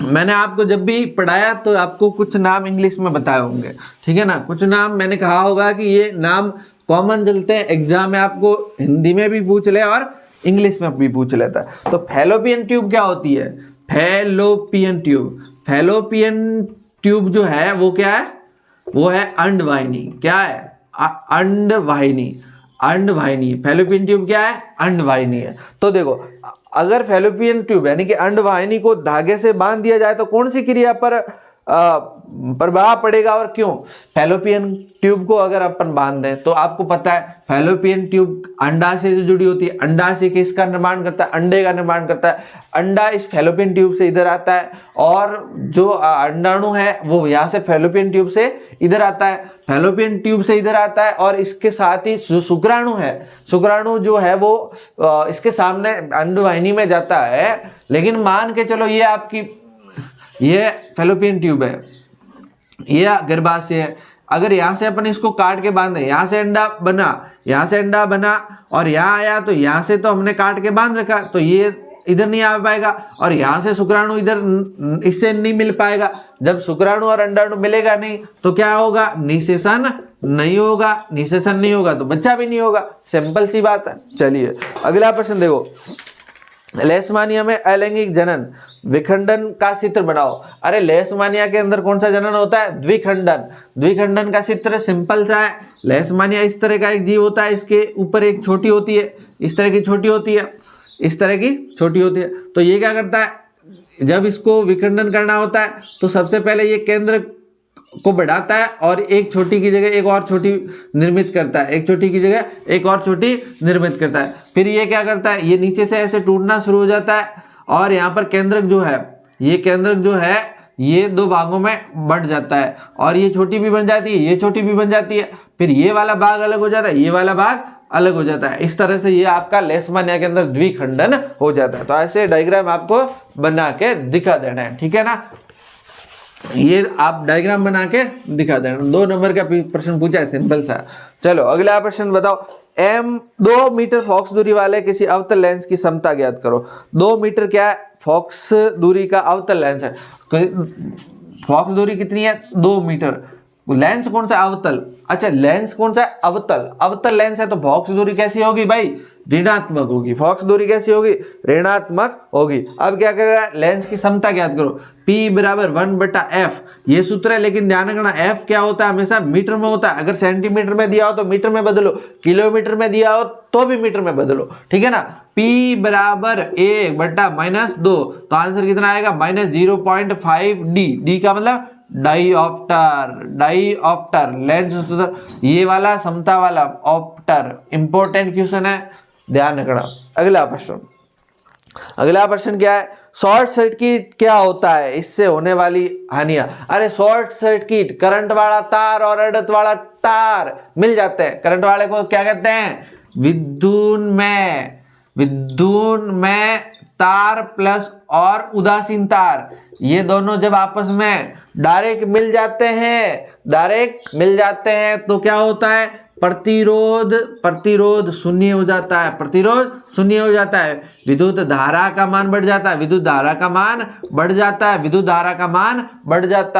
मैंने आपको जब भी पढ़ाया तो आपको कुछ नाम इंग्लिश में बताए होंगे, ठीक है ना, कुछ नाम मैंने कहा होगा कि ये नाम कॉमन चलते हैं, एग्जाम में आपको हिंदी में भी पूछ ले और इंग्लिश में भी पूछ लेता है। तो फैलोपियन ट्यूब क्या होती है, फैलोपियन ट्यूब, फैलोपियन ट्यूब जो है वो क्या है, वो है अंडवाहिनी, क्या है, अंडवाहिनी, अंडवाहिनी। फैलोपियन ट्यूब क्या है, अंडवाहिनी है। तो देखो अगर फैलोपियन ट्यूब यानी कि अंडवाहिनी को धागे से बांध दिया जाए तो कौन सी क्रिया पर प्रभाव पड़ेगा और क्यों। फैलोपियन ट्यूब को अगर अपन बांध दें तो आपको पता है फैलोपियन ट्यूब अंडाशय से जुड़ी होती है, अंडाशय किसका निर्माण करता है, अंडे का निर्माण करता है, अंडा इस फैलोपियन ट्यूब से इधर आता है और जो अंडाणु है वो यहाँ से फैलोपियन ट्यूब से इधर आता है, फैलोपियन ट्यूब से इधर आता है और इसके साथ ही जो शुक्राणु है, शुक्राणु जो है वो इसके सामने अंडवाहिनी में जाता है। लेकिन मान के चलो ये आपकी ये फैलोपियन ट्यूब है, ये गर्भाशय है, अगर यहाँ से अपन इसको काट के बांधे, यहाँ से अंडा बना, यहाँ से अंडा बना और यहाँ आया तो यहाँ से तो हमने काट के बांध रखा तो ये इधर नहीं आ पाएगा और यहाँ से शुक्राणु इधर इससे नहीं मिल पाएगा। जब शुक्राणु और अंडाणु मिलेगा नहीं तो क्या होगा, निषेचन नहीं होगा, निषेचन नहीं होगा तो बच्चा भी नहीं होगा, सिंपल सी बात है। चलिए अगला प्रश्न देखो, लेशमानिया में अलैंगिक जनन विखंडन का चित्र बनाओ। अरे लेशमानिया के अंदर कौन सा जनन होता है, द्विखंडन, द्विखंडन का चित्र सिंपल सा है। लेशमानिया इस तरह का एक जीव होता है, इसके ऊपर एक छोटी होती है, इस तरह की छोटी होती है, इस तरह की छोटी होती है। तो ये क्या करता है, जब इसको विखंडन करना होता है तो सबसे पहले ये केंद्र को बढ़ाता है और एक छोटी की जगह एक और छोटी निर्मित करता है, एक छोटी की जगह एक और छोटी निर्मित करता है। फिर ये क्या करता है, ये नीचे से ऐसे टूटना शुरू हो जाता है और यहाँ पर केंद्रक जो है, ये केंद्रक जो है ये दो भागों में बढ़ जाता है और ये छोटी भी बन जाती है, ये छोटी भी बन जाती है। फिर ये वाला भाग अलग हो जाता है, ये वाला भाग अलग हो जाता है। इस तरह से ये आपका लेशमानिया के अंदर द्विखंडन हो जाता है। तो ऐसे डायग्राम आपको बना के दिखा देना है, ठीक है ना। ये आप डायग्राम बना के दिखा देना। 2 नंबर का प्रश्न पूछा है, सिंपल सा। चलो अगला प्रश्न बताओ, 2 मीटर फॉक्स दूरी वाले किसी अवतल लेंस की क्षमता ज्ञात करो। 2 मीटर क्या है, फॉक्स दूरी का अवतल लेंस है। फॉक्स दूरी कितनी है, 2 मीटर। लेंस कौन सा, अवतल। अच्छा लेंस कौन सा है, अवतल। अवतल लेंस है तो फॉक्स दूरी कैसी होगी भाई, ऋणात्मक होगी। फॉक्स दूरी कैसी होगी? ऋणात्मक होगी। अब क्या कर रहा है? लेंस की समता ज्ञात करो। P बराबर 1/f, ये सूत्र है, लेकिन ध्यान रखना f क्या होता है? हमेशा मीटर में होता है। अगर सेंटीमीटर में दिया हो तो मीटर में बदलो, किलोमीटर में दिया हो तो भी मीटर में बदलो, ठीक है ना। P बराबर 1/-2, तो आंसर कितना आएगा? -0.5 d का मतलब डाईऑप्टर लेंस सूत्र, ये वाला समता वाला ऑप्टर। इंपॉर्टेंट क्वेश्चन है, ध्यान रखना। अगला प्रश्न क्या है? शॉर्ट सर्किट क्या होता है, इससे होने वाली हानियां। अरे शॉर्ट सर्किट, करंट वाला तार और अर्धत वाला तार मिल जाते हैं। करंट वाले को क्या कहते हैं? विद्युन में तार प्लस और उदासीन तार, ये दोनों जब आपस में डायरेक्ट मिल जाते हैं तो क्या होता है? प्रतिरोध शून्य हो जाता है। विद्युत धारा का मान बढ़ जाता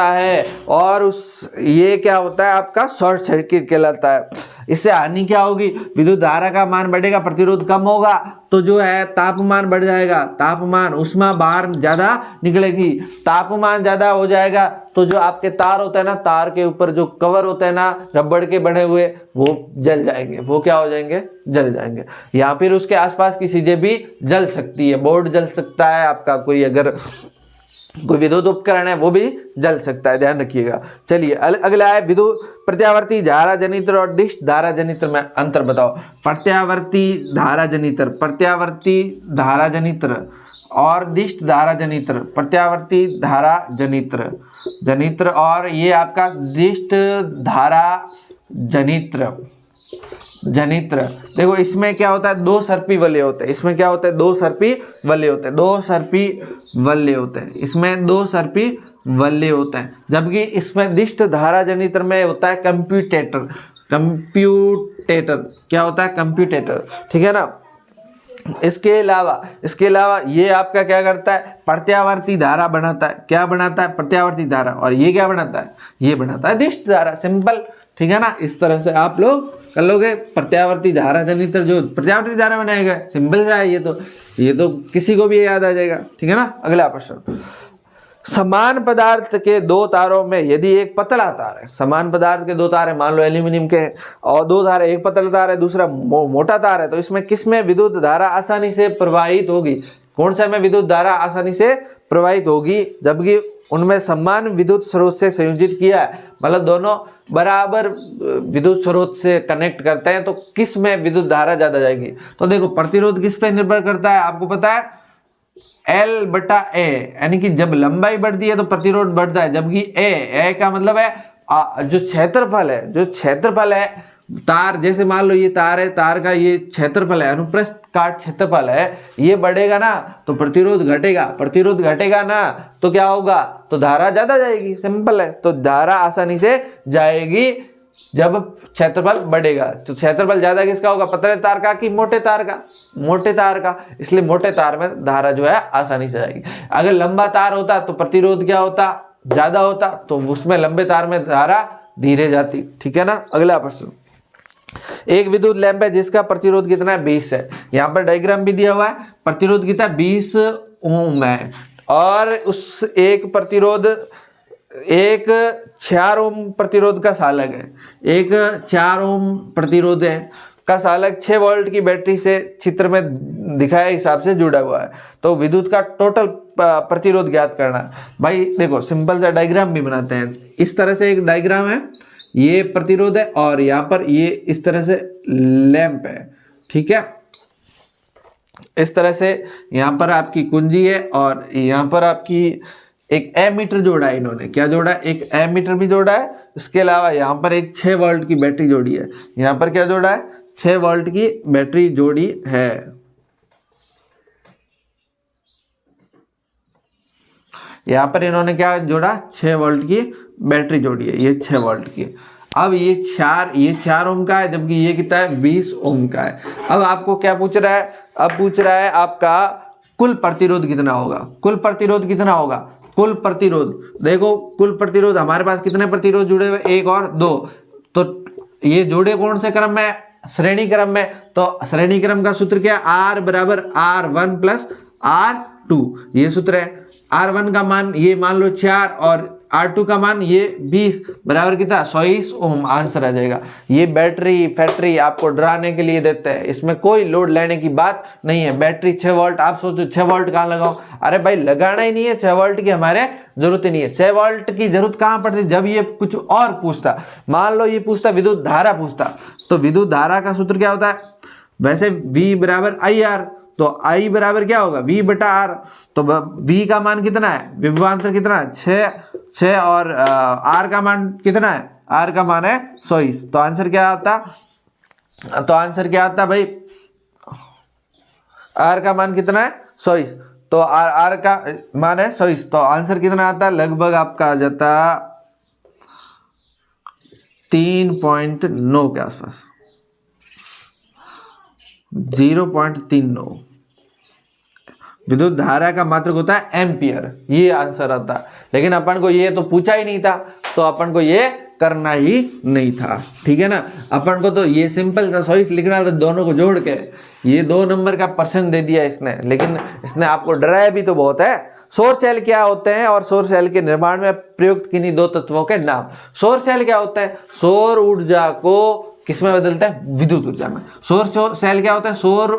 है, और ये क्या होता है? आपका शॉर्ट सर्किट कहलाता है। इससे हानि क्या होगी? विद्युत धारा का मान बढ़ेगा, प्रतिरोध कम होगा, तो जो है तापमान बढ़ जाएगा। तापमान, ऊष्मा बाहर ज्यादा निकलेगी। तापमान ज्यादा हो जाएगा तो जो आपके तार होते हैं ना, तार के ऊपर जो कवर होते हैं ना रबड़ के बने हुए, वो जल जाएंगे। वो क्या हो जाएंगे? जल जाएंगे। या फिर उसके आसपास की चीजें भी जल सकती है। बोर्ड जल सकता है आपका, कोई अगर कोई विद्युत उपकरण है वो भी जल सकता है, ध्यान रखिएगा। चलिए अगला है विद्युत प्रत्यावर्ती धारा जनित्र और डिश धारा जनित्र में अंतर बताओ। प्रत्यावर्ती धारा जनित्र और दिष्ट धारा जनित्र। प्रत्यावर्ती धारा जनित्र और ये आपका दिष्ट धारा जनित्र। देखो इसमें क्या होता है? दो सर्पी वलय होते हैं। इसमें क्या होता है? दो सर्पी वलय होते हैं। जबकि इसमें दिष्ट धारा जनित्र में होता है कंप्यूटेटर। क्या होता है? कंप्यूटेटर, ठीक है ना। इसके अलावा ये आपका क्या करता है? प्रत्यावर्ती धारा बनाता है। क्या बनाता है? प्रत्यावर्ती धारा। और ये क्या बनाता है? ये बनाता है दिष्ट धारा। सिंपल, ठीक है ना। इस तरह से आप लोग कर लोगे। प्रत्यावर्ती धारा जनित्र जो प्रत्यावर्ती धारा बनाएगा, सिंपल सा है ये तो किसी को भी याद आ जाएगा, ठीक है ना। अगला प्रश्न, समान पदार्थ के दो तारों में यदि एक पतला तार है, समान पदार्थ के दो तार है, मान लो एल्यूमिनियम के हैं, और दो तार है, एक पतला तार है दूसरा मोटा तार है, तो इसमें किसमें विद्युत धारा आसानी से प्रवाहित होगी? कौन सा में विद्युत धारा आसानी से प्रवाहित होगी? जबकि उनमें समान विद्युत स्रोत से संयोजित किया है, मतलब दोनों बराबर विद्युत स्रोत से कनेक्ट करते हैं, तो किस में विद्युत धारा ज्यादा जाएगी? तो देखो प्रतिरोध किस पे निर्भर करता है? आपको पता है L/A, यानी कि जब लंबाई बढ़ती है तो प्रतिरोध बढ़ता है। जबकि ए का मतलब है जो क्षेत्रफल है तार, जैसे मान लो ये तार है, तार का ये क्षेत्रफल है, अनुप्रस्थ काट क्षेत्रफल है, ये बढ़ेगा ना तो प्रतिरोध घटेगा ना तो क्या होगा? तो धारा ज्यादा जाएगी। सिंपल है। तो धारा आसानी से जाएगी जब क्षेत्रफल बढ़ेगा। तो क्षेत्रफल ज्यादा किसका होगा? पतले तार का कि मोटे तार का? मोटे तार का। इसलिए मोटे तार में धारा जो है आसानी से जाएगी। अगर लंबा तार होता तो प्रतिरोध क्या होता? ज्यादा होता, तो उसमें लंबे तार में धारा धीरे जाती, ठीक है ना। अगला प्रश्न, एक विद्युत लैंप है जिसका प्रतिरोध कितना है? 20 है। यहाँ पर डायग्राम भी दिया हुआ है। प्रतिरोध कितना? 20 ओम है। और उस एक 4 ओम प्रतिरोध का सालक है। एक 4 ओम प्रतिरोध है का सालक 6 वोल्ट की बैटरी से चित्र में दिखाए हिसाब से जुड़ा हुआ है। तो विद्युत का टोटल प्रतिरोध ज्ञात करना। भाई देखो सिंपल सा डायग्राम भी बनाते हैं। इस तरह से एक डायग्राम है, ये प्रतिरोध है और यहाँ पर ये इस तरह से लैंप है, ठीक है। इस तरह से यहाँ पर आपकी कुंजी है और यहाँ पर आपकी एक एमीटर जोड़ा है। इन्होंने क्या जोड़ा है? एक एमीटर भी जोड़ा है। इसके अलावा यहाँ पर एक 6 वोल्ट की बैटरी जोड़ी है। यहाँ पर क्या जोड़ा है? 6 वोल्ट की बैटरी जोड़ी है। यहाँ पर इन्होंने क्या जोड़ा? 6 वोल्ट की बैटरी जोड़ी है, ये 6 वोल्ट की। अब ये 4 ओम का है, जबकि ये कितना है? 20 ओम का है। अब आपको क्या पूछ रहा है? अब पूछ रहा है आपका कुल प्रतिरोध कितना होगा? कुल प्रतिरोध कितना होगा? कुल प्रतिरोध देखो, कुल प्रतिरोध हमारे पास कितने प्रतिरोध जुड़े हुए? 1 और 2। तो ये जोड़े कौन से क्रम में? श्रेणी क्रम में। तो श्रेणी क्रम का सूत्र क्या, R बराबर R1 प्लस R2, ये सूत्र है। R1 का मान ये मान लो 4 और R2 का मान ये 20 बराबर कितना 120 ओम आंसर आ जाएगा। ये बैटरी फैक्ट्री आपको डराने के लिए देते हैं, इसमें कोई लोड लेने की बात नहीं है। बैटरी 6 वोल्ट, आप सोचो 6 वोल्ट कहाँ लगाओ, अरे भाई लगाना ही नहीं है, 6 वोल्ट की हमारे जरूरत ही नहीं है। 6 वोल्ट की जरूरत कहाँ पड़ती, जब ये कुछ और पूछता, मान लो ये पूछता विद्युत धारा पूछता, तो विद्युत धारा का सूत्र क्या होता है, वैसे V बराबर IR, तो I बराबर क्या होगा V बटा R, तो V का मान कितना है, विभवांतर कितना है 6 और R का मान कितना है, R का मान है 120, तो आंसर क्या आता, तो आंसर क्या आता भाई, R का मान कितना है 120, तो R का मान है 120, तो आंसर कितना आता, लगभग आपका आ जाता 3.9 के आसपास, 0.39। विद्युत धारा का मात्रक होता है एम्पियर, ये आंसर आता। लेकिन अपन को ये तो पूछा ही नहीं था, तो अपन को ये करना ही नहीं था, ठीक है ना। अपन को तो ये सिंपल सा 120 लिखना था, दोनों को जोड़ के ये 2 नंबर का प्रश्न दे दिया इसने, लेकिन इसने आपको डराया भी तो बहुत है। सौर सेल क्या होते हैं और सौर सेल के निर्माण में प्रयुक्त किन्हीं 2 तत्वों के नाम। सौर सेल क्या होता है, सौर ऊर्जा को किसमें बदलता है, विद्युत ऊर्जा में। सौर सेल क्या होता है, सौर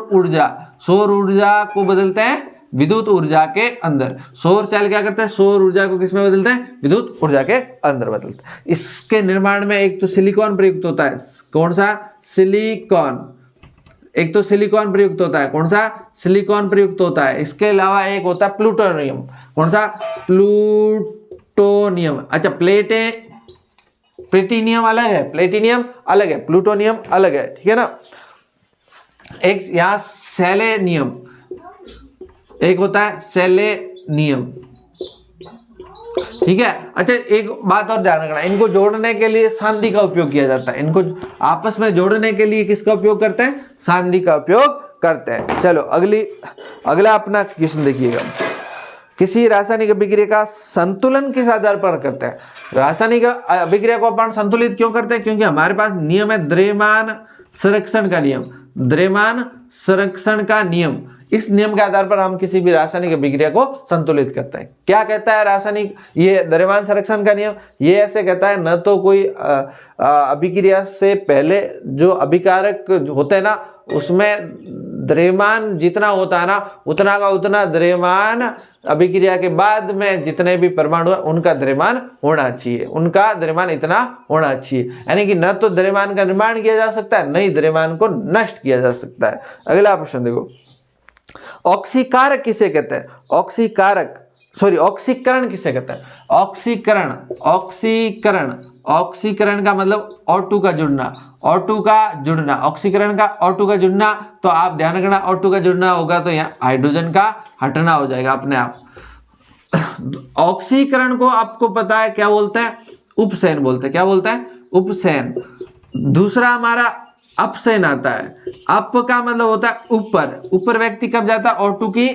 ऊर्जा को बदलते हैं विद्युत ऊर्जा के अंदर। सौर सेल क्या करता है, सौर ऊर्जा को किसमें बदलता है, विद्युत ऊर्जा के अंदर बदलता है। इसके निर्माण में एक तो सिलिकॉन प्रयुक्त होता है, कौन सा, सिलिकॉन, एक तो सिलिकॉन प्रयुक्त होता है, कौन सा, सिलिकॉन प्रयुक्त होता है। इसके अलावा एक होता है प्लूटोनियम, कौन सा, प्लूटोनियम। अच्छा प्लेटिनियम अलग है, प्लेटिनियम अलग है, प्लूटोनियम अलग है, ठीक है ना। एक यहाँ सेलेनियम, एक होता है सेलेनियम, ठीक है। अच्छा एक बात और ध्यान रखना, इनको जोड़ने के लिए सांधी का उपयोग किया जाता है, इनको आपस में जोड़ने के लिए किसका उपयोग करते हैं, सांधी का उपयोग करते हैं। चलो अगला अपना क्वेश्चन देखिएगा, किसी रासायनिक अभिक्रिया का संतुलन किस आधार पर करते हैं। रासायनिक अभिक्रिया को अपन संतुलित क्यों करते हैं, क्योंकि हमारे पास नियम है द्रव्यमान संरक्षण का नियम, द्रव्यमान संरक्षण का नियम। इस नियम के आधार पर हम किसी भी रासायनिक अभिक्रिया को संतुलित करते हैं। क्या कहता है रासायनिक, ये द्रव्यमान संरक्षण का नियम, ये ऐसे कहता है, न तो कोई अभिक्रिया से पहले जो अभिकारक होते हैं ना, उसमें द्रव्यमान जितना होता है ना, उतना का उतना द्रव्यमान अभिक्रिया के बाद में जितने भी परमाणु है उनका द्रव्यमान होना चाहिए, उनका द्रव्यमान इतना होना चाहिए। यानी कि न तो द्रव्यमान का निर्माण किया जा सकता है, न ही द्रव्यमान को नष्ट किया जा सकता है। अगला प्रश्न देखो, ऑक्सीकारक किसे कहते हैं, ऑक्सीकरण किसे कहते हैं। ऑक्सीकरण का मतलब O2 का जुड़ना, ऑक्सीकरण का O2 का जुड़ना। तो आप ध्यान रखना, O2 का जुड़ना होगा तो यहाँ हाइड्रोजन का हटना हो जाएगा अपने आप। ऑक्सीकरण को आपको पता है क्या बोलते हैं, उपसैन बोलते हैं। क्या बोलते हैं, उपसैन। दूसरा हमारा अपसैन आता है। अप का मतलब होता है ऊपर व्यक्ति कब जाता है, O2 की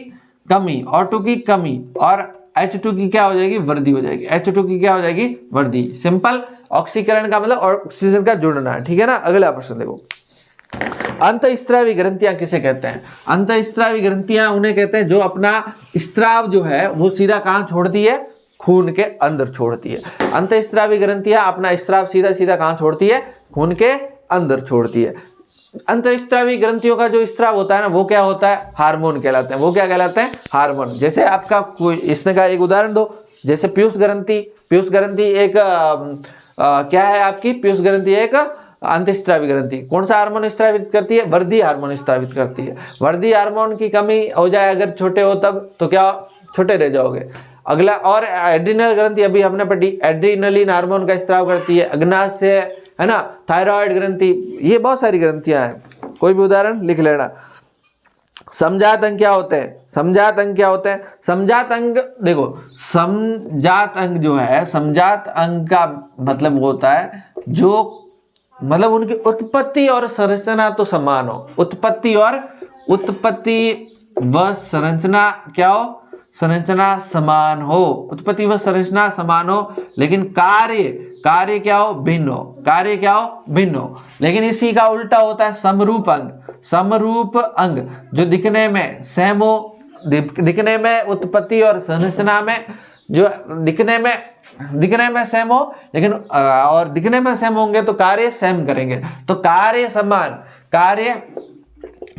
कमी, और H2 की क्या हो जाएगी, वृद्धि हो जाएगी। H2 की क्या हो जाएगी, वृद्धि। सिंपल, ऑक्सीकरण का मतलब ऑक्सीजन का जुड़ना, ठीक है ना। अगला प्रश्न देखो, अंतःस्रावी ग्रंथियां किसे कहते हैं। अंतःस्रावी ग्रंथियां उन्हें कहते हैं जो अपना स्त्राव जो है वो सीधा कहां छोड़ती है, खून के अंदर छोड़ती है। अंतःस्रावी ग्रंथियां अपना स्त्राव सीधा कहां छोड़ती है, खून के अंदर छोड़ती है। अंतःस्रावी ग्रंथियों का जो स्त्राव होता है ना, वो क्या होता है, हार्मोन कहलाते हैं। वो क्या कहलाते हैं, हार्मोन। जैसे आपका कोई इसने का एक उदाहरण दो, जैसे पीयूष ग्रंथि एक क्या है आपकी, पीयूष ग्रंथि एक अंतःस्रावी ग्रंथि। कौन सा हार्मोन स्रावित करती है, वृद्धि हार्मोन स्रावित करती है। वृद्धि हार्मोन की कमी हो जाए अगर छोटे हो तब, तो क्या छोटे रह जाओगे। अगला, और एड्रिनल ग्रंथि अभी हमने पढ़ी, एड्रिनलिन हार्मोन का स्त्राव करती है। अग्नाशय है ना, थायराइड ग्रंथि, ये बहुत सारी ग्रंथियां हैं, कोई भी उदाहरण लिख लेना। समजात अंग क्या होते हैं, समजात अंग देखो, समजात अंग जो है, समजात अंग का मतलब होता है जो मतलब उनकी उत्पत्ति और संरचना तो समान हो, उत्पत्ति व संरचना क्या हो, संरचना समान हो, उत्पत्ति व संरचना समान हो, लेकिन कार्य क्या हो, भिन्न हो, लेकिन इसी का उल्टा होता है समरूप अंग। समरूप अंग जो दिखने में सेम हो, दिखने में उत्पत्ति और संरचना में जो दिखने में सेम हो, लेकिन और दिखने में सेम होंगे तो कार्य सेम करेंगे। तो कार्य समान, कार्य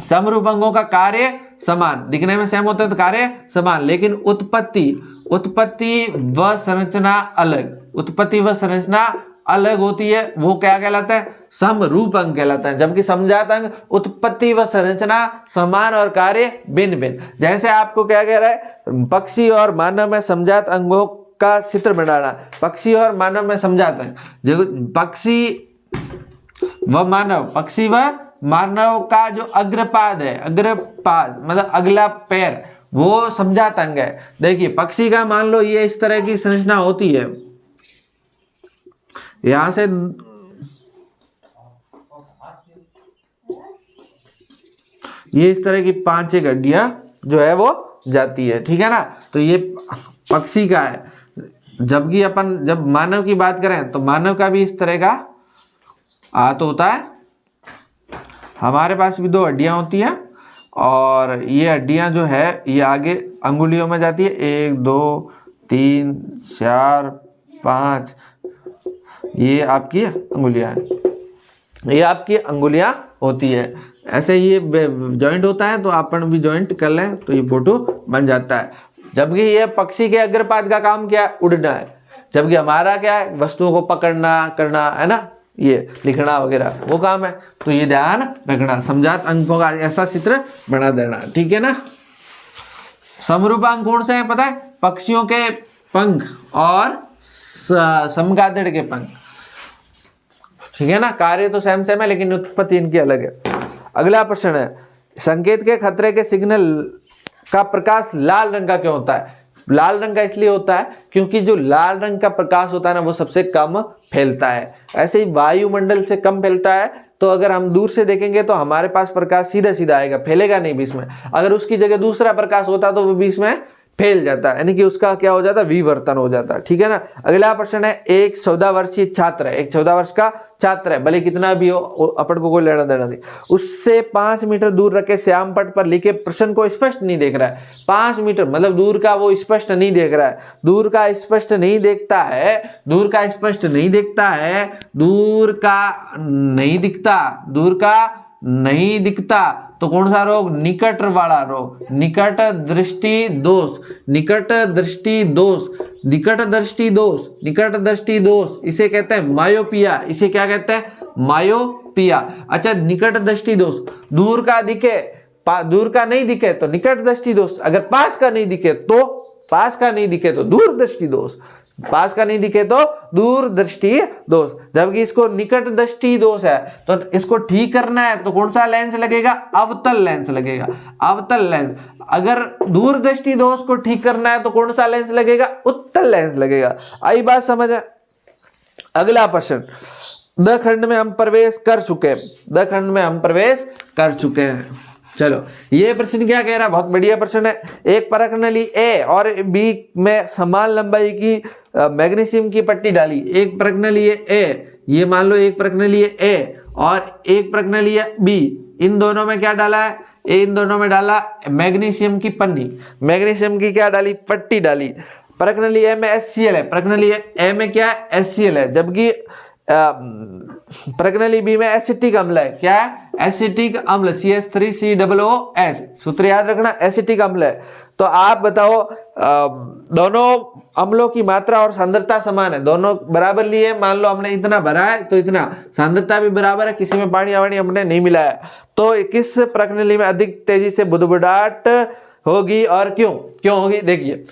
समरूप अंगों का कार्य समान, दिखने में सेम होते हैं तो कार्य समान, लेकिन उत्पत्ति व संरचना अलग, उत्पत्ति व संरचना अलग होती है, वो क्या कहलाता है? समरूप अंग कहलाता है। जबकि समजात अंग उत्पत्ति व संरचना समान और कार्य भिन्न भिन्न। जैसे आपको क्या कह रहा है, पक्षी और मानव में समजात अंगों का चित्र बनाना, पक्षी और मानव में समजात अंग, जो पक्षी व मानव का जो अग्रपाद है, अग्रपाद मतलब अगला पैर, वो समजात अंग है। देखिए पक्षी का मान लो ये इस तरह की संरचना होती है, यहां से ये इस तरह की 5-6 हड्डियां जो है वो जाती है, ठीक है ना। तो ये पक्षी का है। जबकि अपन जब मानव की बात करें तो मानव का भी इस तरह का हाथ होता है, हमारे पास भी 2 हड्डियां होती हैं और ये हड्डियां जो है ये आगे अंगुलियों में जाती है, 1 2 3 4 5, ये आपकी अंगुलियां हैं, ये आपकी अंगुलियां होती है। ऐसे ये जॉइंट होता है तो अपन भी जॉइंट कर लें तो ये फोटो बन जाता है। जबकि ये पक्षी के अग्रपाद का काम क्या है? उड़ना है। जबकि हमारा क्या है? वस्तुओं को पकड़ना करना है ना, ये लिखना वगैरह वो काम है। तो ये ध्यान रखना, समजात अंगों का ऐसा चित्र बना देना, ठीक है ना। समरूप अंग कौन से हैं पता है? पक्षियों के पंख और समगादड़ के पंख, ठीक है ना। कार्य तो सेम है लेकिन उत्पत्ति इनकी अलग है। अगला प्रश्न है, संकेत के खतरे के सिग्नल का प्रकाश लाल रंग का क्यों होता है? लाल रंग का इसलिए होता है क्योंकि जो लाल रंग का प्रकाश होता है ना वो सबसे कम फैलता है। ऐसे ही वायुमंडल से कम फैलता है, तो अगर हम दूर से देखेंगे तो हमारे पास प्रकाश सीधा सीधा आएगा, फैलेगा नहीं बीच में। अगर उसकी जगह दूसरा प्रकाश होता तो वो बीच में फैल जाता है, यानी कि उसका क्या हो जाता है? विवर्तन हो जाता है, ठीक है ना। अगला प्रश्न है, एक 14 वर्षीय छात्र है, एक 14 वर्ष का छात्र है, भले कितना भी हो अपन को कोई लेना देना नहीं, उससे 5 मीटर दूर रखे श्याम पट पर लिखे प्रश्न को स्पष्ट नहीं देख रहा है। 5 मीटर मतलब दूर का वो स्पष्ट नहीं देख रहा है, दूर का स्पष्ट नहीं देखता है, दूर का स्पष्ट नहीं देखता है, दूर का नहीं दिखता, दूर का नहीं दिखता, तो कौन सा रोग? निकट वाला रोग, निकट दृष्टि दोष, निकट दृष्टि दोष, निकट दृष्टि दोष, निकट दृष्टि दोष, इसे कहते हैं मायोपिया। इसे क्या कहते हैं? मायोपिया। अच्छा, निकट दृष्टि दोष, दूर का दिखे, दूर का नहीं दिखे तो निकट दृष्टि दोष, अगर पास का नहीं दिखे तो, पास का नहीं दिखे तो दूर दृष्टि दोष, पास का नहीं दिखे तो दूर दृष्टि दोष। जबकि इसको निकट दृष्टि दोष है तो इसको ठीक करना है तो कौन सा लेंस लगेगा? अवतल लेंस लगेगा, अवतल लेंस। अगर दूर दृष्टि दोष को ठीक करना है तो कौन सा लेंस लगेगा? उत्तल लेंस लगेगा। आई बात समझ है। अगला प्रश्न, द खंड में हम प्रवेश कर चुके हैं, द खंड में हम प्रवेश कर चुके हैं। चलो, ये प्रश्न क्या कह रहा है? बहुत बढ़िया प्रश्न है। एक परख नली ए और बी में समान लंबाई की मैग्नीशियम की पट्टी डाली। एक परख नली है ए, ये मान लो एक परख नली है ए और एक परख नली है बी, इन दोनों में क्या डाला है? इन दोनों में डाला मैग्नीशियम की पन्नी, मैग्नीशियम की क्या डाली? पट्टी डाली। परख नली ए में HCl है, परख नली ए में क्या है? HCl है। जबकि परख नली बी में एसिटिक अम्ल है, क्या है? एसिटिक अम्ल, CH3COOH, सूत्र याद रखना, एसिटिक अम्ल है। तो आप बताओ, दोनों अम्लों की मात्रा और सांद्रता समान है, दोनों बराबर लिए, मान लो हमने इतना भरा है तो इतना, सांद्रता भी बराबर है, किसी में पानी वानी हमने नहीं मिलाया, तो किस परख नली में अधिक तेजी से बुदबुदाहट होगी और क्यों? क्यों होगी? देखिए,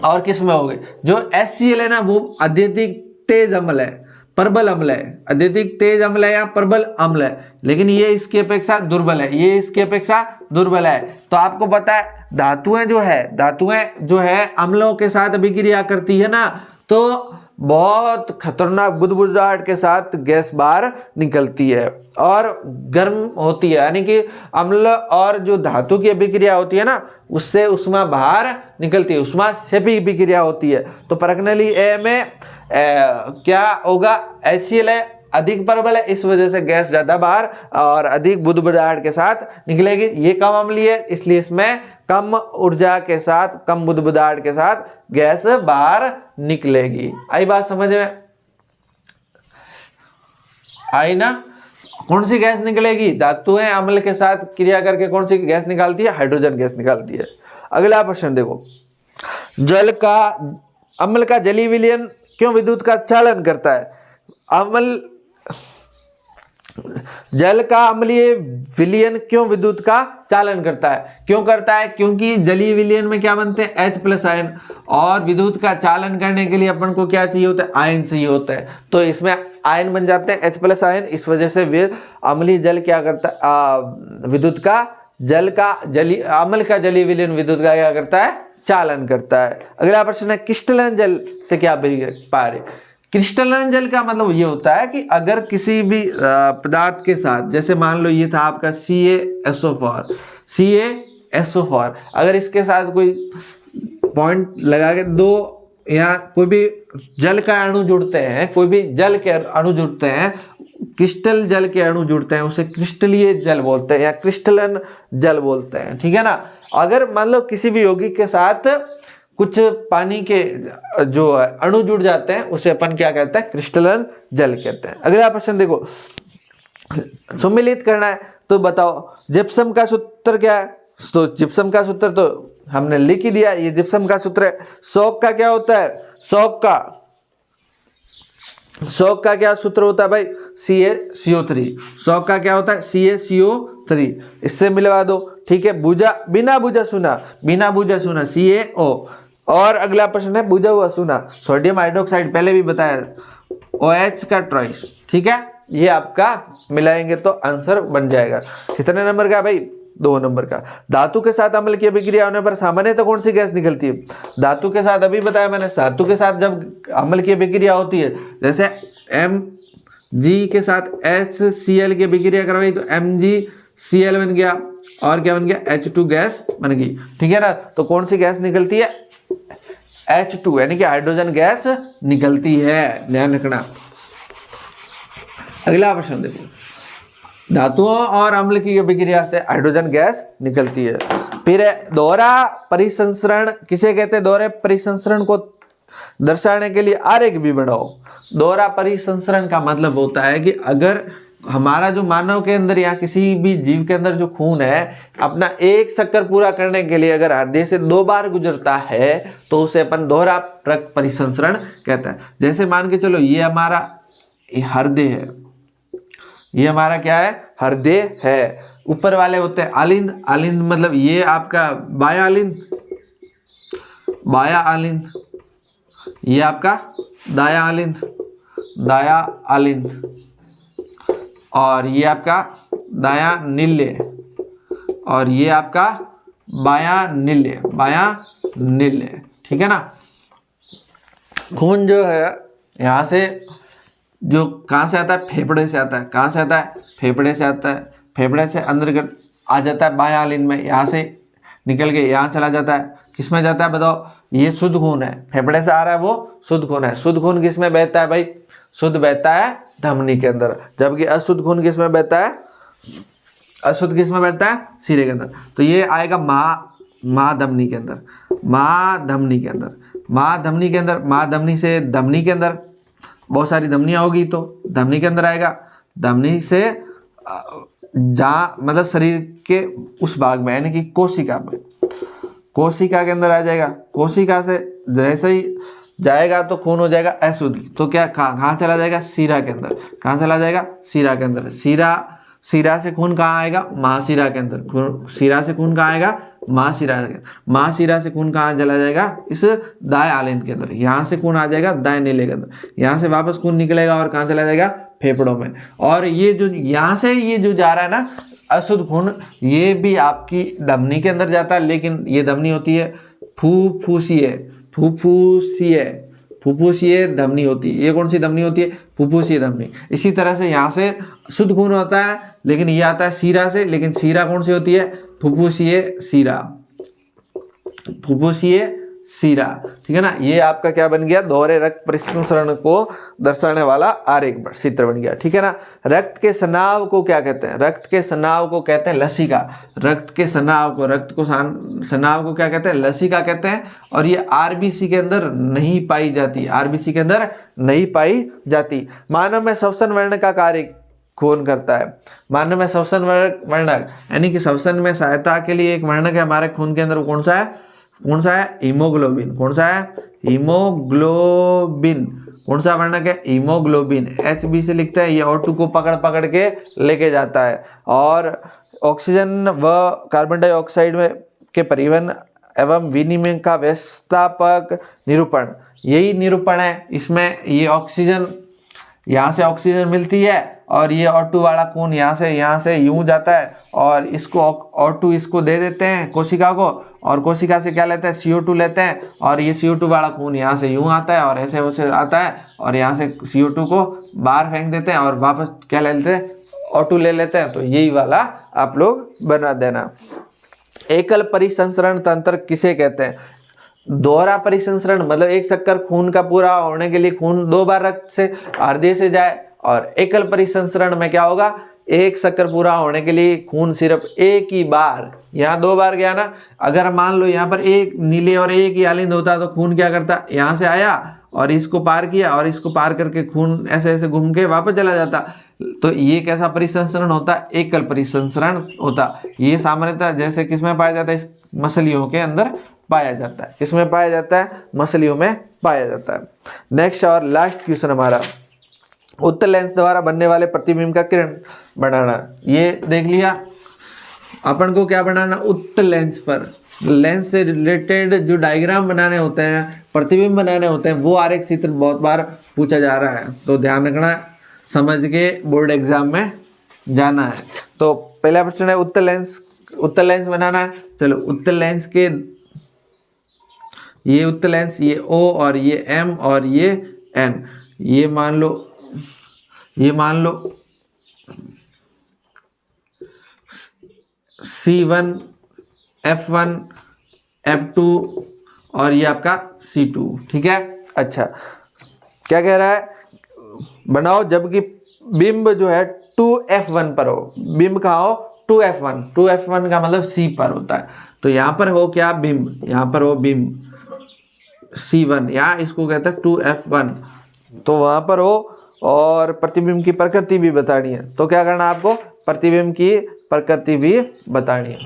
और किस में होगी? जो HCl है ना वो अत्यधिक तेज अम्ल है, प्रबल अम्ल है, अत्यधिक तेज अम्ल है या प्रबल अम्ल है, लेकिन ये इसकी अपेक्षा दुर्बल है, ये इसकी अपेक्षा दुर्बल है। तो आपको पता है धातुएं जो है अम्लों के साथ अभिक्रिया करती है ना, तो बहुत खतरनाक बुदबुदाहट के साथ गैस बाहर निकलती है और गर्म होती है, यानी कि अम्ल और जो धातु की अभिक्रिया होती है ना उससे उष्मा बाहर निकलती है, उष्मा से भी अभिक्रिया होती है। तो परख नली ए में क्या होगा? HCl है अधिक प्रबल है, इस वजह से गैस ज्यादा बाहर और अधिक बुदबुदाहट के साथ निकलेगी। ये कम अम्लीय है, इसलिए इसमें कम ऊर्जा के साथ, कम बुदबुदाहट के साथ गैस बाहर निकलेगी। आई बात समझ में? आई ना? कौन सी गैस निकलेगी? धातुएं अम्ल के साथ क्रिया करके कौन सी गैस निकालती है? हाइड्रोजन गैस निकालती है। अगला प्रश्न देखो, अम्ल का जलीय विलयन क्यों विद्युत का चालन करता है? जल का अम्लीय विलयन क्यों विद्युत का चालन करता है? क्यों करता है? क्योंकि जलीय विलयन में क्या बनते हैं? H+ आयन, और विद्युत का चालन करने के लिए अपन को क्या चाहिए होता है? आयन चाहिए होता है। तो इसमें आयन बन जाते हैं H+ आयन, इस वजह से वे अम्लीय जल क्या करता है? विद्युत का अम्ल का जलीय विलयन विद्युत का क्या करता है? चालन करता है। अगला प्रश्न है, क्रिस्टलन जल से क्या अभिप्राय? क्रिस्टलन जल का मतलब ये होता है कि अगर किसी भी पदार्थ के साथ, जैसे मान लो ये था आपका CaSO4, अगर इसके साथ कोई पॉइंट लगा के दो या कोई भी जल का अणु जुड़ते हैं, कोई भी जल के अणु जुड़ते हैं, क्रिस्टल जल के अणु जुड़ते हैं, उसे क्रिस्टलीय जल बोलते हैं या क्रिस्टलन जल बोलते हैं। ठीक है ना? अगर मान लो किसी भी यौगिक के साथ कुछ पानी के जो अणु जुड़ जाते हैं, उसे अपन क्या कहते हैं? क्रिस्टलन जल कहते हैं। अगला प्रश्न देखो, सम्मिलित करना है तो बताओ जिप्सम का सूत्र क्या है? तो जिप्सम का सूत्र तो हमने लिख ही दिया, ये जिप्सम का सूत्र है। शॉक का क्या होता है? शॉक का क्या सूत्र होता है भाई? CaCO3। शॉक का क्या होता है? CaCO3। इससे मिलवा दो। ठीक है, बिना बुझा सुना CaO। और अगला प्रश्न है बुझा हुआ सुना सोडियम हाइड्रोक्साइड, पहले भी बताया, OH का ट्रॉइस। ठीक है, ये आपका मिलाएंगे तो आंसर बन जाएगा। कितने नंबर का भाई? 2 नंबर का। धातु के साथ अम्ल की अभिक्रिया होने पर सामान्यतः कौन सी गैस निकलती है? धातु के साथ, अभी बताया मैंने, धातु के साथ जब अम्ल की अभिक्रिया होती है, जैसे Mg के साथ HCl की अभिक्रिया करवाई तो MgCl बन गया, और क्या बन गया? H2 गैस बन गई। ठीक है ना? तो कौन सी गैस निकलती है? H2 यानी कि हाइड्रोजन गैस निकलती है, ध्यान रखना। अगला प्रश्न देखो, धातुओं और अम्ल की अभिक्रिया से हाइड्रोजन गैस निकलती है। फिर दोहरा परिसंचरण किसे कहते हैं? दोहरे परिसंचरण को दर्शाने के लिए आरेख भी बनाओ। दोहरा परिसंचरण का मतलब होता है कि अगर हमारा जो मानव के अंदर या किसी भी जीव के अंदर जो खून है, अपना एक चक्कर पूरा करने के लिए अगर हृदय से 2 बार गुजरता है तो उसे अपन दोहरा परिसंचरण कहते हैं। जैसे मान के चलो ये हमारा हृदय है, ये हमारा क्या है? हृदय है। ऊपर वाले होते हैं आलिंद, आलिंद मतलब ये आपका बाया आलिंद, ये आपका दाया आलिंद, और ये आपका दाया निल्य, और ये आपका बाया निल्य। ठीक है ना? खून जो है यहाँ से जो कहाँ से आता है? फेफड़े से आता है। कहाँ से आता है? फेफड़े से आता है। फेफड़े से अंदर आ जाता है बाया आलिंद में, यहाँ से निकल के यहाँ चला जाता है। किस में जाता है बताओ? ये शुद्ध खून है, फेफड़े से आ रहा है वो शुद्ध खून है। शुद्ध खून किस में बहता है भाई? शुद्ध बहता है धमनी के अंदर, जबकि अशुद्ध खून किस में बहता है? अशुद्ध किस में बहता है? सिरे के अंदर। तो ये आएगा महाधमनी के अंदर, महाधमनी के अंदर, महाधमनी से धमनी के अंदर, बहुत सारी धमनियाँ होगी तो धमनी के अंदर आएगा। धमनी से जहाँ मतलब शरीर के उस भाग में यानी कि कोशिका में, कोशिका के अंदर आ जाएगा। कोशिका से जैसे ही जाएगा तो खून हो जाएगा अशुद्ध, तो क्या कहाँ चला जाएगा? सीरा के अंदर। कहाँ चला जाएगा? सीरा के अंदर। सीरा से खून कहाँ आएगा? महाशिरा के अंदर। सीरा से खून कहाँ आएगा? महाशिरा के। महाशिरा से खून कहाँ चला जाएगा? इस दाएं आलिंद के अंदर। यहाँ से खून आ जाएगा दाएं नीले के अंदर, यहाँ से वापस खून निकलेगा और कहाँ चला जाएगा? फेफड़ों में। और ये जो यहाँ से ये जो जा रहा है ना अशुद्ध खून, ये भी आपकी धमनी के अंदर जाता है, लेकिन ये धमनी होती है फुफ्फुसीय धमनी होती है। ये कौन सी धमनी होती है? फुफ्फुसीय धमनी। इसी तरह से यहाँ से शुद्ध खून होता है, लेकिन ये आता है सीरा से, लेकिन सीरा कौन सी होती है? फुफ्फुसीय सीरा, ठीक है ना। ये आपका क्या बन गया, दोहरे रक्त परिसंचरण को दर्शाने वाला आरेख चित्र बन गया, ठीक है ना। रक्त के स्नाव को क्या कहते हैं, रक्त के स्नाव को कहते हैं लसिका। रक्त के स्नाव को स्नाव को क्या कहते हैं, लसिका कहते हैं। और ये आरबीसी के अंदर नहीं पाई जाती, आरबीसी के अंदर नहीं पाई जाती। मानव में श्वसन वर्ण का कार्य कौन करता है, मानव में श्वसन वर्णक यानी कि श्वसन में सहायता के लिए एक वर्णक है हमारे खून के अंदर, कौन सा है, कौन सा है, हीमोग्लोबिन। कौन सा है, हीमोग्लोबिन। कौन सा वर्णक है, हीमोग्लोबिन। HB से लिखते हैं, ये O2 को पकड़ पकड़ के लेके जाता है। और ऑक्सीजन व कार्बन डाइऑक्साइड में के परिवहन एवं विनिमय का व्यवस्थापक निरूपण, यही निरूपण है इसमें। ये ऑक्सीजन, यहाँ से ऑक्सीजन मिलती है और ये O2 वाला खून यहाँ से यूं जाता है और इसको O2 इसको दे देते हैं कोशिका को, और कोशिका से क्या लेते हैं, CO2 लेते हैं, और ये CO2 वाला खून यहाँ से यूं आता है और ऐसे वैसे आता है, और यहाँ से CO2 को बाहर फेंक देते हैं और वापस क्या ले लेते हैं, O2 ले लेते हैं। तो यही वाला आप लोग बना देना। एकल परिसंचरण तंत्र किसे कहते हैं, दोहरा परिसंचरण मतलब एक चक्कर खून का पूरा होने के लिए खून 2 बार रक्त से हृदय से जाए, और एकल परिसंचरण में क्या होगा, एक चक्कर पूरा होने के लिए खून सिर्फ एक ही बार, यहाँ 2 बार गया ना। अगर मान लो यहाँ पर एक नीले और एक ही आलिंद होता तो खून क्या करता, यहाँ से आया और इसको पार किया और इसको पार करके खून ऐसे ऐसे घूम के वापस चला जाता। तो ये कैसा परिसंचरण होता, एकल परिसंचरण होता। ये सामान्यतः जैसे किसमें पाया जाता है, इस मछलियों के अंदर पाया जाता है। किसमें पाया जाता है, मछलियों में पाया जाता है। नेक्स्ट और लास्ट क्वेश्चन हमारा, उत्तल लेंस द्वारा बनने वाले प्रतिबिंब का किरण बनाना। ये देख लिया, अपन को क्या बनाना, उत्तल लेंस पर लेंस से रिलेटेड जो डायग्राम बनाने होते हैं, प्रतिबिंब बनाने होते हैं, वो आरेख चित्र बहुत बार पूछा जा रहा है। तो ध्यान रखना, समझ के बोर्ड एग्जाम में जाना है। तो पहला प्रश्न है उत्तल लेंस बनाना है। चलो उत्तल लेंस के, ये उत्तल लेंस, ये O और ये M और ये N, ये मान लो C1 F1 F2 और ये आपका C2, ठीक है। अच्छा, क्या कह रहा है, बनाओ जबकि बिंब जो है 2F1 पर हो। बिंब कहाँ हो, 2F1 का मतलब C पर होता है। तो यहाँ पर हो क्या, बिंब, यहाँ पर हो बिंब C1, या इसको कहते हैं 2F1, तो वहाँ पर हो। और प्रतिबिंब की प्रकृति भी बतानी है, तो क्या करना है आपको, प्रतिबिंब की प्रकृति भी बतानी है।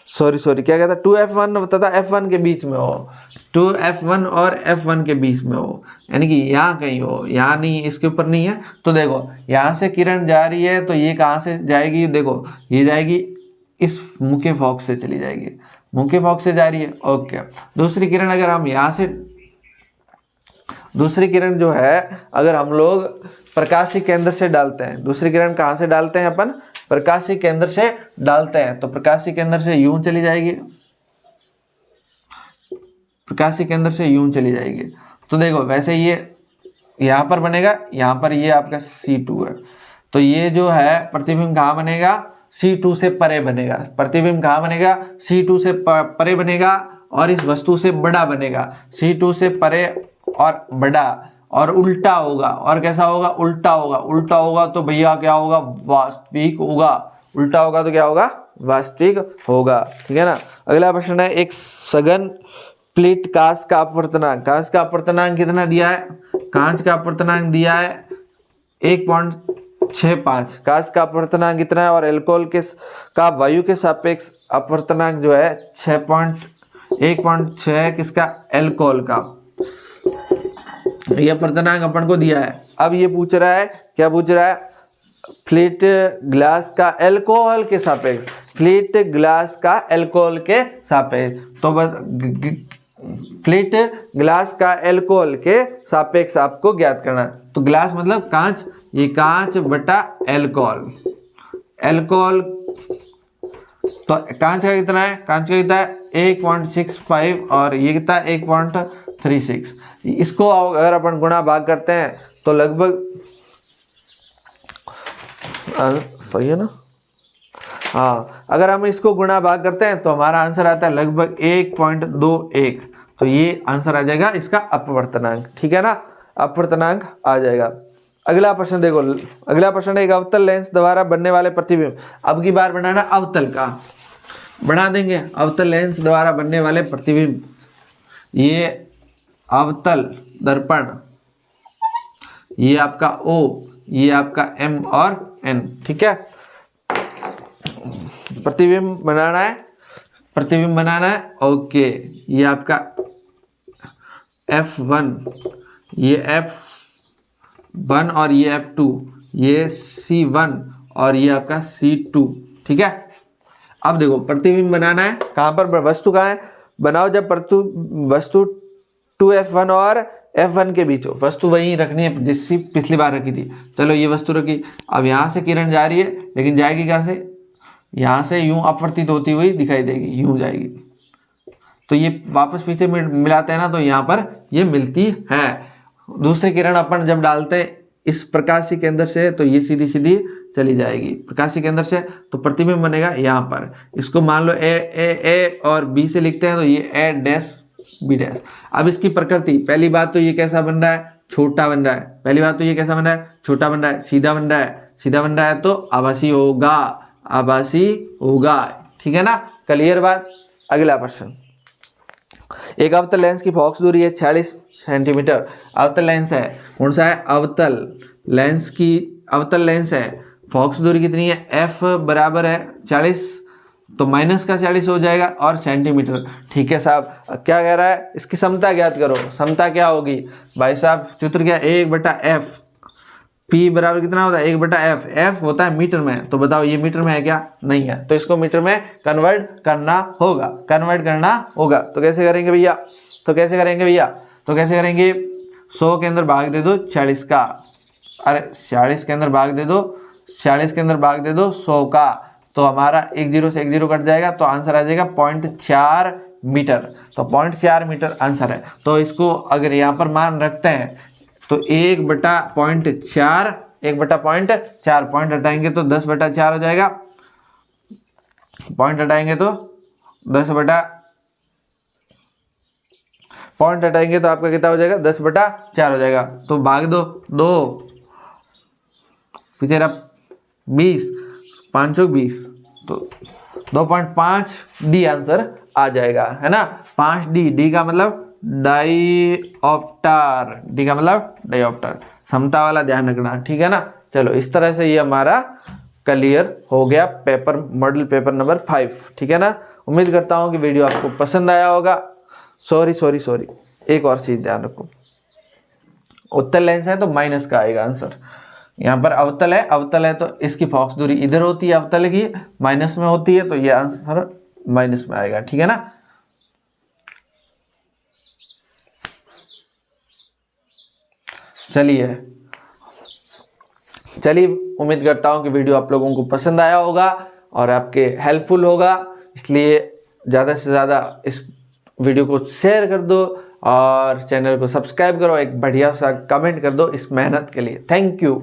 सॉरी क्या कहता है, 2F1 तथा F1 के बीच में हो, 2F1 और F1 के बीच में हो, यानी कि यहाँ कहीं हो, यहाँ नहीं, इसके ऊपर नहीं है। तो देखो यहाँ से किरण जा रही है, तो ये कहाँ से जाएगी, देखो ये जाएगी इस मुख्य फोक से चली जाएगी, मुख्य फोक से जा रही है। ओके, दूसरी किरण अगर हम यहाँ से, दूसरी किरण जो है अगर हम लोग प्रकाशीय केंद्र से डालते हैं, दूसरी किरण कहाँ से डालते हैं अपन, प्रकाशीय केंद्र से डालते हैं, तो प्रकाशीय केंद्र से यूं चली जाएगी, प्रकाशीय केंद्र से यूं चली जाएगी। तो देखो वैसे ये यहाँ पर बनेगा, यहाँ पर ये आपका C2 है, तो ये जो है प्रतिबिंब कहाँ बनेगा, C2 से परे बनेगा। प्रतिबिंब कहाँ बनेगा, C2 से परे बनेगा और इस वस्तु से बड़ा बनेगा। C2 से परे और बड़ा, और उल्टा होगा, और कैसा होगा, उल्टा होगा। उल्टा होगा तो भैया क्या होगा, वास्तविक होगा। उल्टा होगा तो क्या होगा, वास्तविक होगा, ठीक है ना। अगला प्रश्न है, एक सघन प्लेट कांच का अपवर्तनांक, कांच का अपवर्तनांक कितना दिया है, कांच का अपवर्तनांक दिया है 1.65, कांच का अपवर्तनांक कितना है, और अल्कोहल के का वायु के सापेक्ष अपवर्तनांक जो है 1.6 किसका, अल्कोहल का। यह अपवर्तनांक अपन को दिया है। अब ये पूछ रहा है, क्या पूछ रहा है, फ्लैट ग्लास का अल्कोहल के सापेक्ष, फ्लैट ग्लास का अल्कोहल के सापेक्ष। तो फ्लैट ग्लास का अल्कोहल के सापेक्ष आपको ज्ञात करना है। तो ग्लास मतलब कांच, ये कांच बटा अल्कोहल, अल्कोहल तो कांच का कितना है, कांच का कितना है 1.65 और ये कितना है 1.36। इसको अगर अपन गुणा भाग करते हैं तो लगभग सही है ना, हाँ, अगर हम इसको गुणा भाग करते हैं तो हमारा आंसर आता है लगभग 1.21। तो ये आंसर आ जाएगा इसका अपवर्तनांक, ठीक है ना, अपवर्तनांक आ जाएगा। अगला प्रश्न देखो, अगला प्रश्न एक अवतल लेंस द्वारा बनने वाले प्रतिबिंब। अब की बार बनाना अवतल का, बना देंगे अवतल लेंस द्वारा बनने वाले प्रतिबिंब। ये अवतल दर्पण, ये आपका O, ये आपका M और N, ठीक है। प्रतिबिंब बनाना है, प्रतिबिंब बनाना है, ओके। ये आपका F1, ये F1 और ये F2, ये C1 और ये आपका C2, ठीक है। अब देखो प्रतिबिंब बनाना है, कहाँ पर, वस्तु कहाँ है, बनाओ जब वस्तु 2F1 और F1 के बीच हो। वस्तु वही रखनी है जिससे पिछली बार रखी थी। चलो ये वस्तु रखी, अब यहाँ से किरण जा रही है, लेकिन जाएगी कहाँ से, यहाँ से यूं अपवर्तित होती हुई दिखाई देगी, यूं जाएगी। तो ये वापस पीछे मिलाते हैं ना, तो यहाँ पर ये मिलती है। दूसरी किरण अपन जब डालते हैं इस प्रकाशीय केंद्र से, तो ये सीधी सीधी चली जाएगी प्रकाशीय केंद्र से, तो प्रतिबिंब बनेगा यहाँ पर। इसको मान लो ए और बी से लिखते हैं, तो ये ए डैश बी डैश। अब इसकी प्रकृति, पहली बात तो ये कैसा बन रहा है, छोटा बन रहा है। पहली बात तो ये कैसा बन रहा है, छोटा बन रहा है, सीधा बन रहा है। सीधा बन रहा है तो आभासी होगा, आभासी होगा, ठीक है ना, क्लियर बात। अगला प्रश्न, एक अवतल लेंस की फोकस दूरी है 46 सेंटीमीटर। अवतल लेंस है, कौन सा है, अवतल लेंस की, अवतल लेंस है, फोकस दूरी कितनी है, F बराबर है 40, तो माइनस का 40 हो जाएगा और सेंटीमीटर, ठीक है साहब। क्या कह रहा है, इसकी समता ज्ञात करो। समता क्या होगी भाई साहब, सूत्र क्या, 1/F, P बराबर कितना होता है, 1/F, F होता है मीटर में। तो बताओ ये मीटर में है क्या, नहीं है, तो इसको मीटर में कन्वर्ट करना होगा, कन्वर्ट करना होगा। तो कैसे करेंगे भैया, तो कैसे करेंगे भैया, तो कैसे करेंगे, 100 के अंदर भाग दे दो 40 का, अरे 40 के अंदर भाग दे दो, 40 के अंदर भाग दे दो 100 का, तो हमारा 1 0 से 1 0 कट जाएगा, तो आंसर आ जाएगा 0.4 मीटर। तो 0.4 मीटर आंसर है। तो इसको अगर यहाँ पर मान रखते हैं तो 1/0.4, 1/0.4, पॉइंट हटाएंगे तो 10/4 हो जाएगा, पॉइंट हटाएंगे तो 10 पॉइंट हटाएंगे तो आपका कितना हो जाएगा, 10/4 हो जाएगा। तो भाग दो 2 पीछे 20, 520, तो 2.5 डी आंसर आ जाएगा, है ना। 5D, डी का मतलब डाईऑप्टर, डी का मतलब डाईऑप्टर, समता वाला ध्यान रखना, ठीक है ना। चलो इस तरह से ये हमारा क्लियर हो गया पेपर, मॉडल पेपर नंबर 5, ठीक है ना। उम्मीद करता हूँ कि वीडियो आपको पसंद आया होगा। सॉरी, एक और चीज ध्यान रखो, उत्तल लेंस है तो माइनस का आएगा आंसर। यहाँ पर अवतल है तो इसकी फोकस दूरी इधर होती है, अवतल की माइनस में होती है, तो ये आंसर माइनस में आएगा, ठीक है ना। चलिए उम्मीद करता हूँ कि वीडियो आप लोगों को पसंद आया होगा और आपके हेल्पफुल होगा, इसलिए ज़्यादा से ज़्यादा इस वीडियो को शेयर कर दो और चैनल को सब्सक्राइब करो, एक बढ़िया सा कमेंट कर दो इस मेहनत के लिए। Thank you.